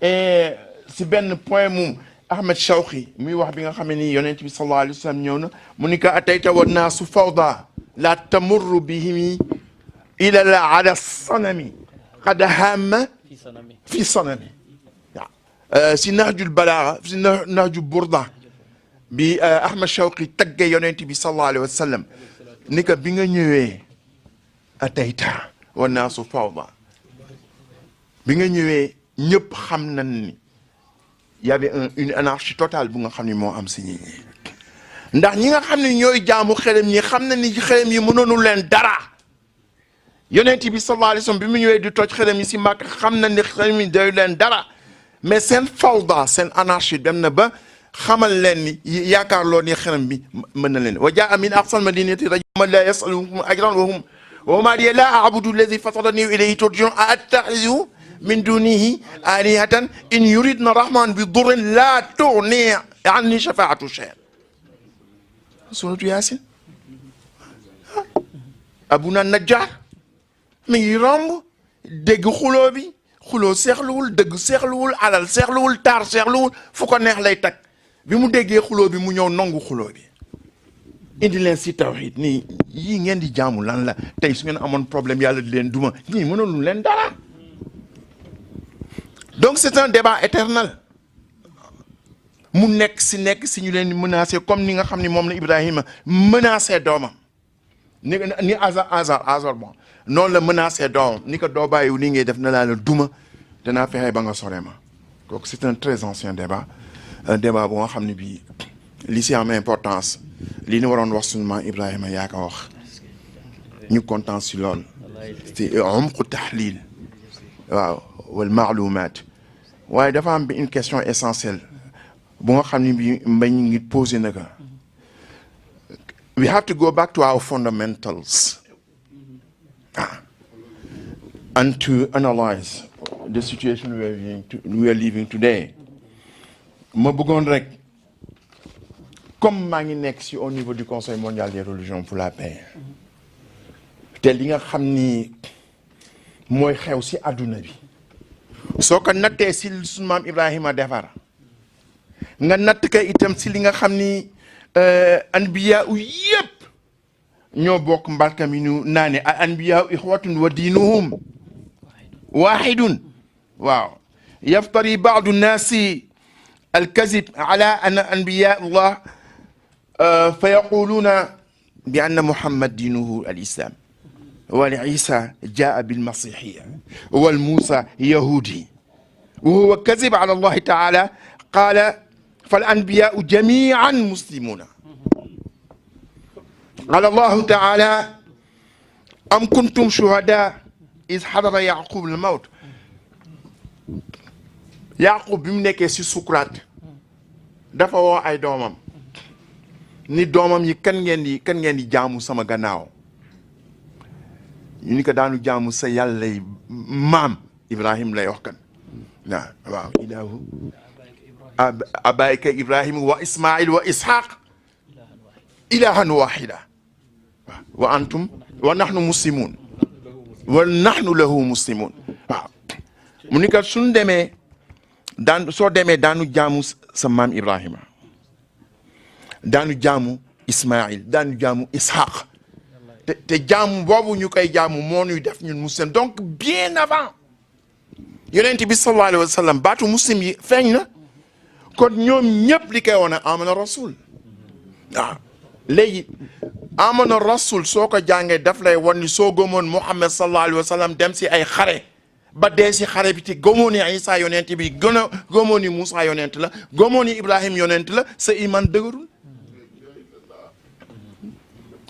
G: et si benn point mu Ahmed Shawqi muy wax bi nga xam ne nii yonent bi sallallahu alayhi wa sallam ñëw na mu ni ko atayta wa naasu fawda la tamurru bihimi ila la ala sanami qad hamma fi sanami waaw si nahjul balaaga si nahju burda bi Ahmed Shawqi tagge yonent bi sallallahu alayhi wa sallam ni ko bi nga ñëwee atayta wa naasu fawda bi nga ñëwee ñëpp xam nañ ni y avait une anarchie totale bu nga xam ni moo am si ñi ndax ñi nga xam ne ñooy jaamu xelem ñi xam na ni xelem yi mënoonu leen dara yonent bi sallallahu alayhi wa sallam bi mu ñëwee di toj xelem yi si màkk xam na ni xelem yi doy leen dara mais seen fawda seen anarchie dem na ba xamal leen ni yaakaar loo ni xelem bi mën na leen wa jaa min aqsal madinati rajulun la yasalukum ajran wa ma liya la a'budu alladhi fatarani ilayhi turja'un attakhidhu min dunihi alihatan in yuridna rahman bi durrin la tughni anni shafa'atu shay'an suratu Yaasin Abuna Najjar mi ngi romb dégg xuloo bi xuloo seexluwul dëgg seexluwul alal seexluwul taar seexluwul fu ko neex lay tag bi mu déggee xuloo bi mu ñëw nangu xuloo bi indi leen si tawhid nii yii ngeen di jaamu lan la tey su ngeen amoon problème yàlla di leen duma ñii mënul leen dara donc c'est un débat éternel mu nekk si ñu leen di menacer comme ni nga xam ni moom la Ibrahima menacer doomam ni Azar bon noonu la menacer doomam ni ko doo bàyyiwu nii ngay def na laa la duma danaa fexe ba nga sore ma kooku c'est un très ancien débat un débat bu nga xam ne bii li si am importance li ñu waroon wax suñu maam Ibrahima yaa ko wax ñu kontaan si lool c'est umqu tahlil waaw wal maalumaat waaye dafa am une question essentielle bu nga xam ne bi mbañ ngi posé na ko we have to go back to our fundamentals and to analyze the situation we are living today ma bëggoon rek comme maa ngi nekk si au niveau du Conseil mondial des religions pour la paix te li nga xam ni mooy xew si àdduna bi soo ko nattee si sunu maam Ibrahima defar nga natt ka itam si li nga xam ni anbiya u yëpp ñoo bokk mbalka mi ñu naane al anbiya ixwatun wa diinuhum waahidun waaw yaftari baadu nnaasi alkazib ala anna anbiya allah fa yaquluuna bi anna muhammad diinuhu alislam ولعيسى جاء بالمسيحية والموسى يهودي وهو كذب على الله تعالى قال فالأنبياء جميعا مسلمون قال الله تعالى أم كنتم شهداء إذ حضر يعقوب الموت يعقوب bi mu nekkee si sukuraat dafa woo ay doomam ni doomam yi kan ngeen di jaamu sama gannaaw ñu ni ko daanu jaamu sa yàlla maam Ibrahim lay wax kan waaw ilahu abayka Ibrahim wa Ismail wa Ishaq ilahan wahida wa antum wa nahnu muslimun wa nahnu lahu muslimun waaw mu ni ko suñ demee soo demee daanu jaamu sa maam Ibrahima daanu jaamu Ismail daanu jaamu Ishaq te jaamu boobu ñu koy jaamu moo ñuy def ñun muslim donc bien avant yonent bi sallallahu alayhi wa sallam baatu muslim yi feeñ na kon ñoom ñëpp li koy wone amana rasul waaw léegi amana rasul soo ko jàngee daf lay wan ni soo gëmoon Muhammad sallallahu alayhi wa sallam dem si ay xare ba dee si xare bi te gëmoo ni Isa yonent bi gën a gëmoo ni Moussa yonent la gëmoo ni Ibrahim yonent la sa iman dëgërul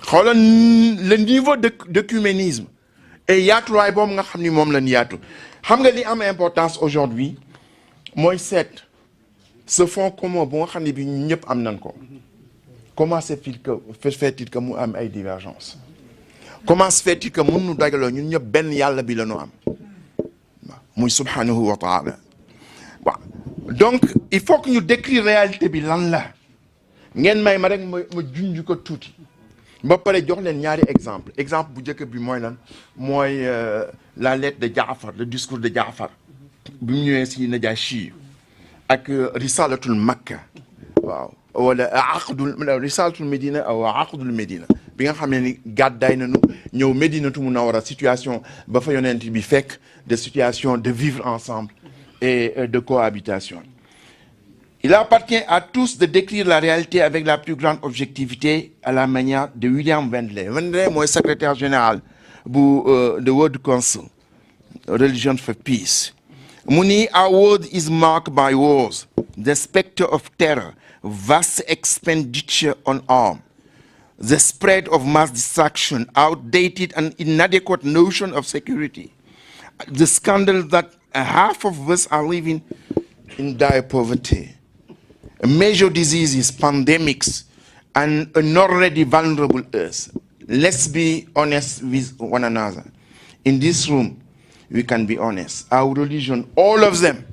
G: xoolal le niveau d'œcuménisme et yaatuwaay boobu nga xam ni moom lañ yaatu xam nga li am importance aujourd'hui mooy seet ce fond commun bu nga xam ne bi ñu ñëpp am nañ ko comment se fait-il que mu am ay divergences comment se fait-il que mun nu dagaloo ñun ñëpp benn yàlla bi la ñu am muy subhanahu wa taala waaw donc il faut que ñu décrire réalité bi lan la ngeen may ma rek ma junj ko tuuti ba pare jox leen ñaari exemple bu njëkk bi mooy lan mooy la lettre de Jaafar le discours de Jaafar bi mu ñëwee si Najashi ak risalatul Makka waaw wala risalatul Médina aw aqdul Médina bi nga xam ne ni gàddaay nañu ñëw Médinatu Munawwara situation ba fa yonent bi fekk de situation de vivre ensemble et de cohabitation. Il appartient à tous de décrire la réalité avec la plus grande objectivité à la manière de William Wendley. Wendley mooy secrétaire général bu the World Council Religion for Peace. mu ni our world is marked by wars, the spectre of terror, vast expenditure on arms, the spread of mass destruction, outdated and inadequate notion of security, the scandal that half of us are living in dire poverty, major diseases, pandemics, and an already vulnerable earth. Let's be honest with one another. In this room, we can be honest. Our religion, all of them,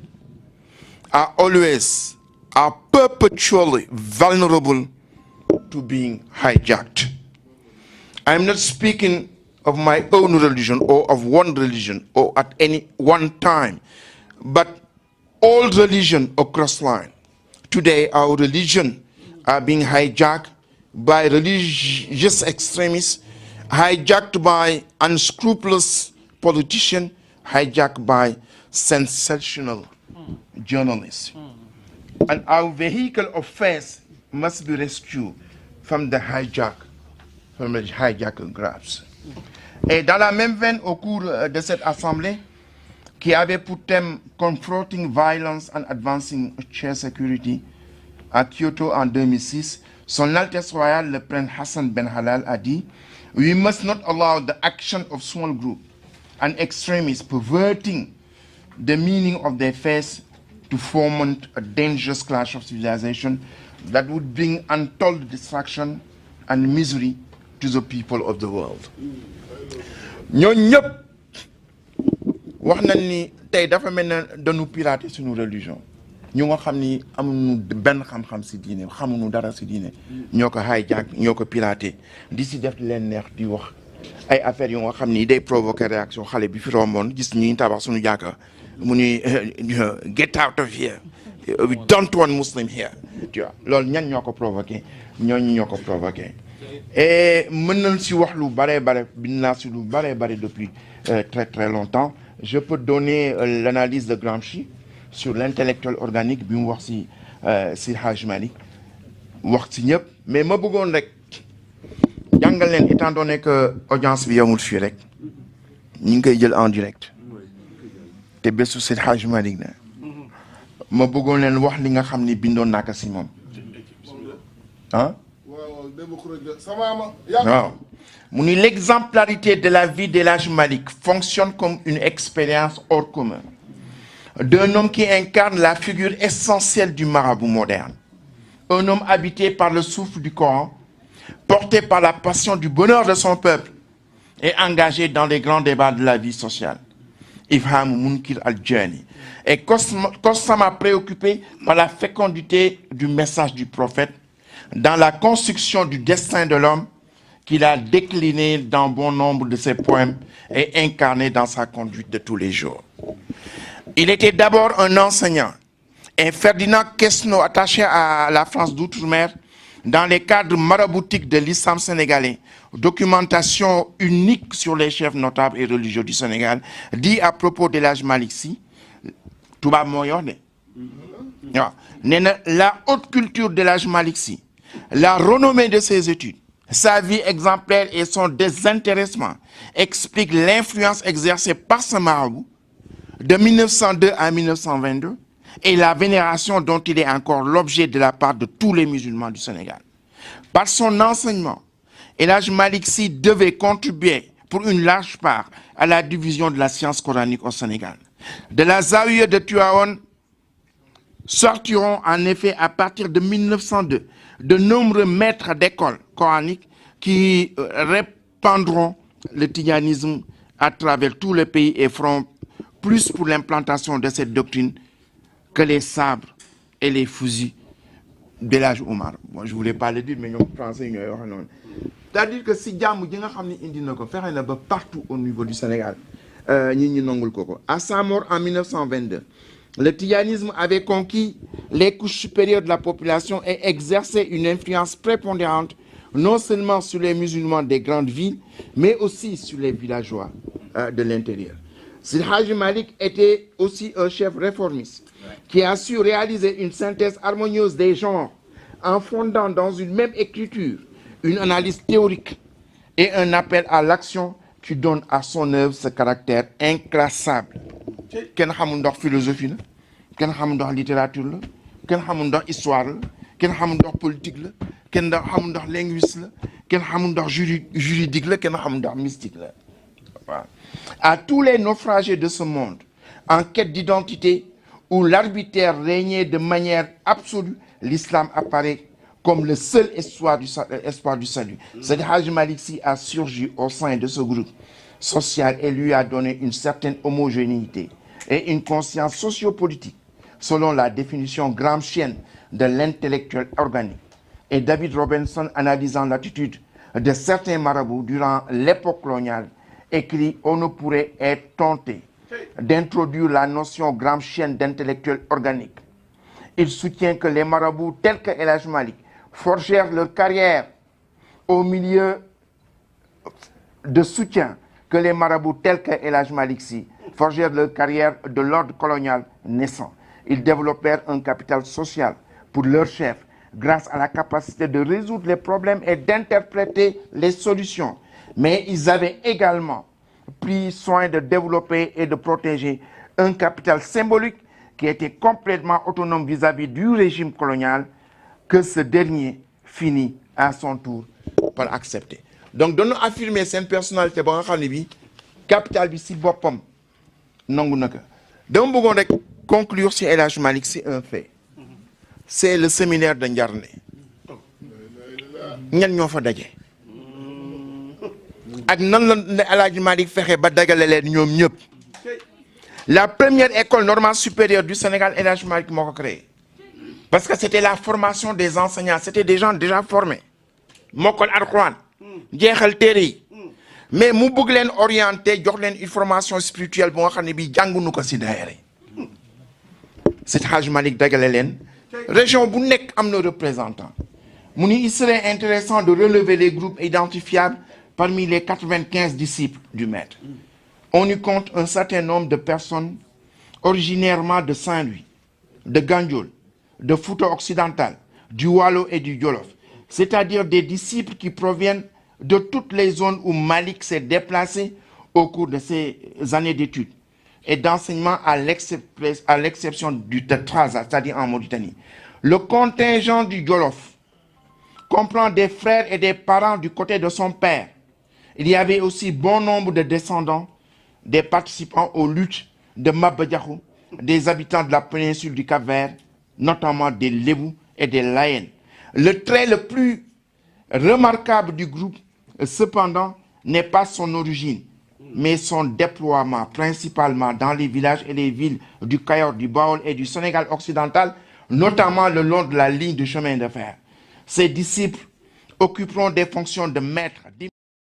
G: are perpetually vulnerable to being hijacked. I'm not speaking of my own religion or of one religion or at any one time, but all religion across line. Today, our religion are being hijacked by religious extremists, hijacked by unscrupulous politicians, hijacked by sensational journalists. And our vehicle of faith must be rescued from the hijack grabs. Et dans la même veine, au cours de cette assemblée, qui avait pour thème Confronting Violence and Advancing Shared Security à Kyoto en 2006, Son Altesse Royale, le Prince Hassan Ben Halal, a dit « We must not allow the action of small groups and extremists perverting the meaning of their faith to foment a dangerous clash of civilization that would bring untold destruction and misery to the people of the world. » ñooñu ñëpp wax nañ ni tey dafa mel ne dañu pirater suñu religion ñu nga xam ni amuñu benn xam-xam si diine xamuñu dara si diine ñoo ko hijack ñoo ko pirater di si def leen neex di wax ay affaires yu nga xam ni day provoquer réaction xale bi fi romboon gis ñuy tabax suñu jàkka mu ni get out of here, we don't want Muslim here, tu vois loolu ñan ñoo ko provoqué ñooñu ñoo ko provoqué. Et mën nañ si wax lu bare bind naa si lu bare depuis très longtemps. Je peux donner l'analyse de Gramsci sur l'intellectuel organique bi mu wax si Hadj Malick wax si ñëpp mais ma bëggoon rek jàngal leen étant donné que audience bi yamul fii rek ñu ngi koy jël en direct te bésu si Hadj Malick na ma bëggoon leen wax li nga xam ni bindoon naa ko si moom ah waaw mu ni l'exemplarité de la vie d'El Hadj Malick fonctionne comme une expérience hors commun d'un homme qui incarne la figure essentielle du marabout moderne, un homme habité par le souffle du Coran, porté par la passion du bonheur de son peuple et engagé dans les grands débats de la vie sociale. Ifham Munkir al-Jani est constamment préoccupé par la fécondité du message du prophète dans la construction du destin de l'homme qu'il a décliné dans bon nombre de ses poèmes et incarné dans sa conduite de tous les jours. Il était d'abord un enseignant et Ferdinand Quesnot, attaché à la France d'outre-mer, dans les cadres maraboutiques de l'islam sénégalais, documentation unique sur les chefs notables et religieux du Sénégal, dit à propos de El Hadj Malick Sy, tubaab moo yor de waaw nee na la haute culture de El Hadj Malick Sy, la renommée de ses études, sa vie exemplaire et son désintéressement expliquent l'influence exercée par ce marabout de 1902 à 1922 et la vénération dont il est encore l'objet de la part de tous les musulmans du Sénégal. Par son enseignement, El Hadj Malick Sy devait contribuer pour une large part à la division de la science coranique au Sénégal. De la Zawiya de Tivaouane sortiront en effet à partir de 1902 de nombreux maîtres d'école coranique qui répandront le tidianisme à travers tout le pays et feront plus pour l'implantation de cette doctrine que les sabres et les fusils d'El Hadj Omar. Moi, je voulais pas le dire, mais ñoom français ñooy wax noonu. C'est-à-dire que si jàmm ji nga xam ne indi na ko fexe na ba partout au niveau du Sénégal ñi nangul ko. À sa mort en 1922, le tidianisme avait conquis les couches supérieures de la population et exerçait une influence prépondérante non seulement sur les musulmans des grandes villes, mais aussi sur les villageois de l'intérieur. Seydi Hadji Malick était aussi un chef réformiste qui a su réaliser une synthèse harmonieuse des genres en fondant dans une même écriture une analyse théorique et un appel à l'action qui donne à son œuvre ce caractère inclassable. Kenn xamul ndax philosophie la, kenn xamul ndax littérature la, kenn xamul ndax histoire la, kenn xamul ndax politique la, kenn xamul ndax linguiste la, kenn xamul ndax juridique la, kenn xamul ndax mystique la. Voilà. À tous les naufragés de ce monde, en quête d'identité, où l'arbitraire régnait de manière absolue, l'islam apparaît comme le seul espoir du salut. Seydi Hadji Malick Sy a surgi au sein de ce groupe social et lui a donné une certaine homogénéité et une conscience sociopolitique, selon la définition gramscienne de l'intellectuel organique. Et David Robinson, analysant l'attitude de certains marabouts durant l'époque coloniale, écrit « On ne pourrait être tenté d'introduire la notion gramscienne d'intellectuel organique. Il soutient que les marabouts tels que El Hadj Malick forgèrent leur carrière au milieu de soutien que les marabouts tels que El Hadj Malick Sy forgèrent leur carrière de l'ordre colonial naissant. Ils développèrent un capital social pour leur chef grâce à la capacité de résoudre les problèmes et d'interpréter les solutions. Mais ils avaient également pris soin de développer et de protéger un capital symbolique qui était complètement autonome vis-à-vis du régime colonial que ce dernier finit à son tour par accepter. Donc dañu affirmer seen personnalité ba nga xam ne bi capital bi si boppam nangu na ko. Dama bëggoon rek conclure si El Hadj Malick c'est un fait. C'est le séminaire de Njarne. ñan ñoo fa daje. ak nan la El Hadj Malick fexe ba dagale leen ñoom ñëpp. La première école normale supérieure du Sénégal, El Hadj Malick moo ko créé. Parce que c'était la formation des enseignants, c'était des gens déjà formés. mokkal Alxuraan jeexal téere yi. mais mu bëgg leen orienter jox leen une formation spirituelle bu nga xam ne bii jànguñu ko si daayira. Seydi Hadji Malick dagale leen. région bu nekk am na représentant. mu ni il serait intéressant de relever les groupes identifiables parmi les 95 disciples du maître. On y compte un certain nombre de personnes originairement de Saint-Louis, de Gandiol, de Fouta occidental, du Waalo et du Jolof, c'est-à-dire des disciples qui proviennent de toutes les zones où Malick s'est déplacé au cours de ses années d'études et d'enseignement à l'exception du Trarza, c'est-à-dire en Mauritanie. Le contingent du Jolof comprend des frères et des parents du côté de son père. Il y avait aussi bon nombre de descendants des participants aux luttes de Maba Diakhou, des habitants de la péninsule du Cap-Vert, notamment des Lébou et des Layènes. Le trait le plus remarquable du groupe, cependant, n'est pas son origine, mais son déploiement, principalement dans les villages et les villes du Kayor, du Baol et du Sénégal occidental, notamment le long de la ligne de chemin de fer. Ses disciples occuperont des fonctions de maîtres.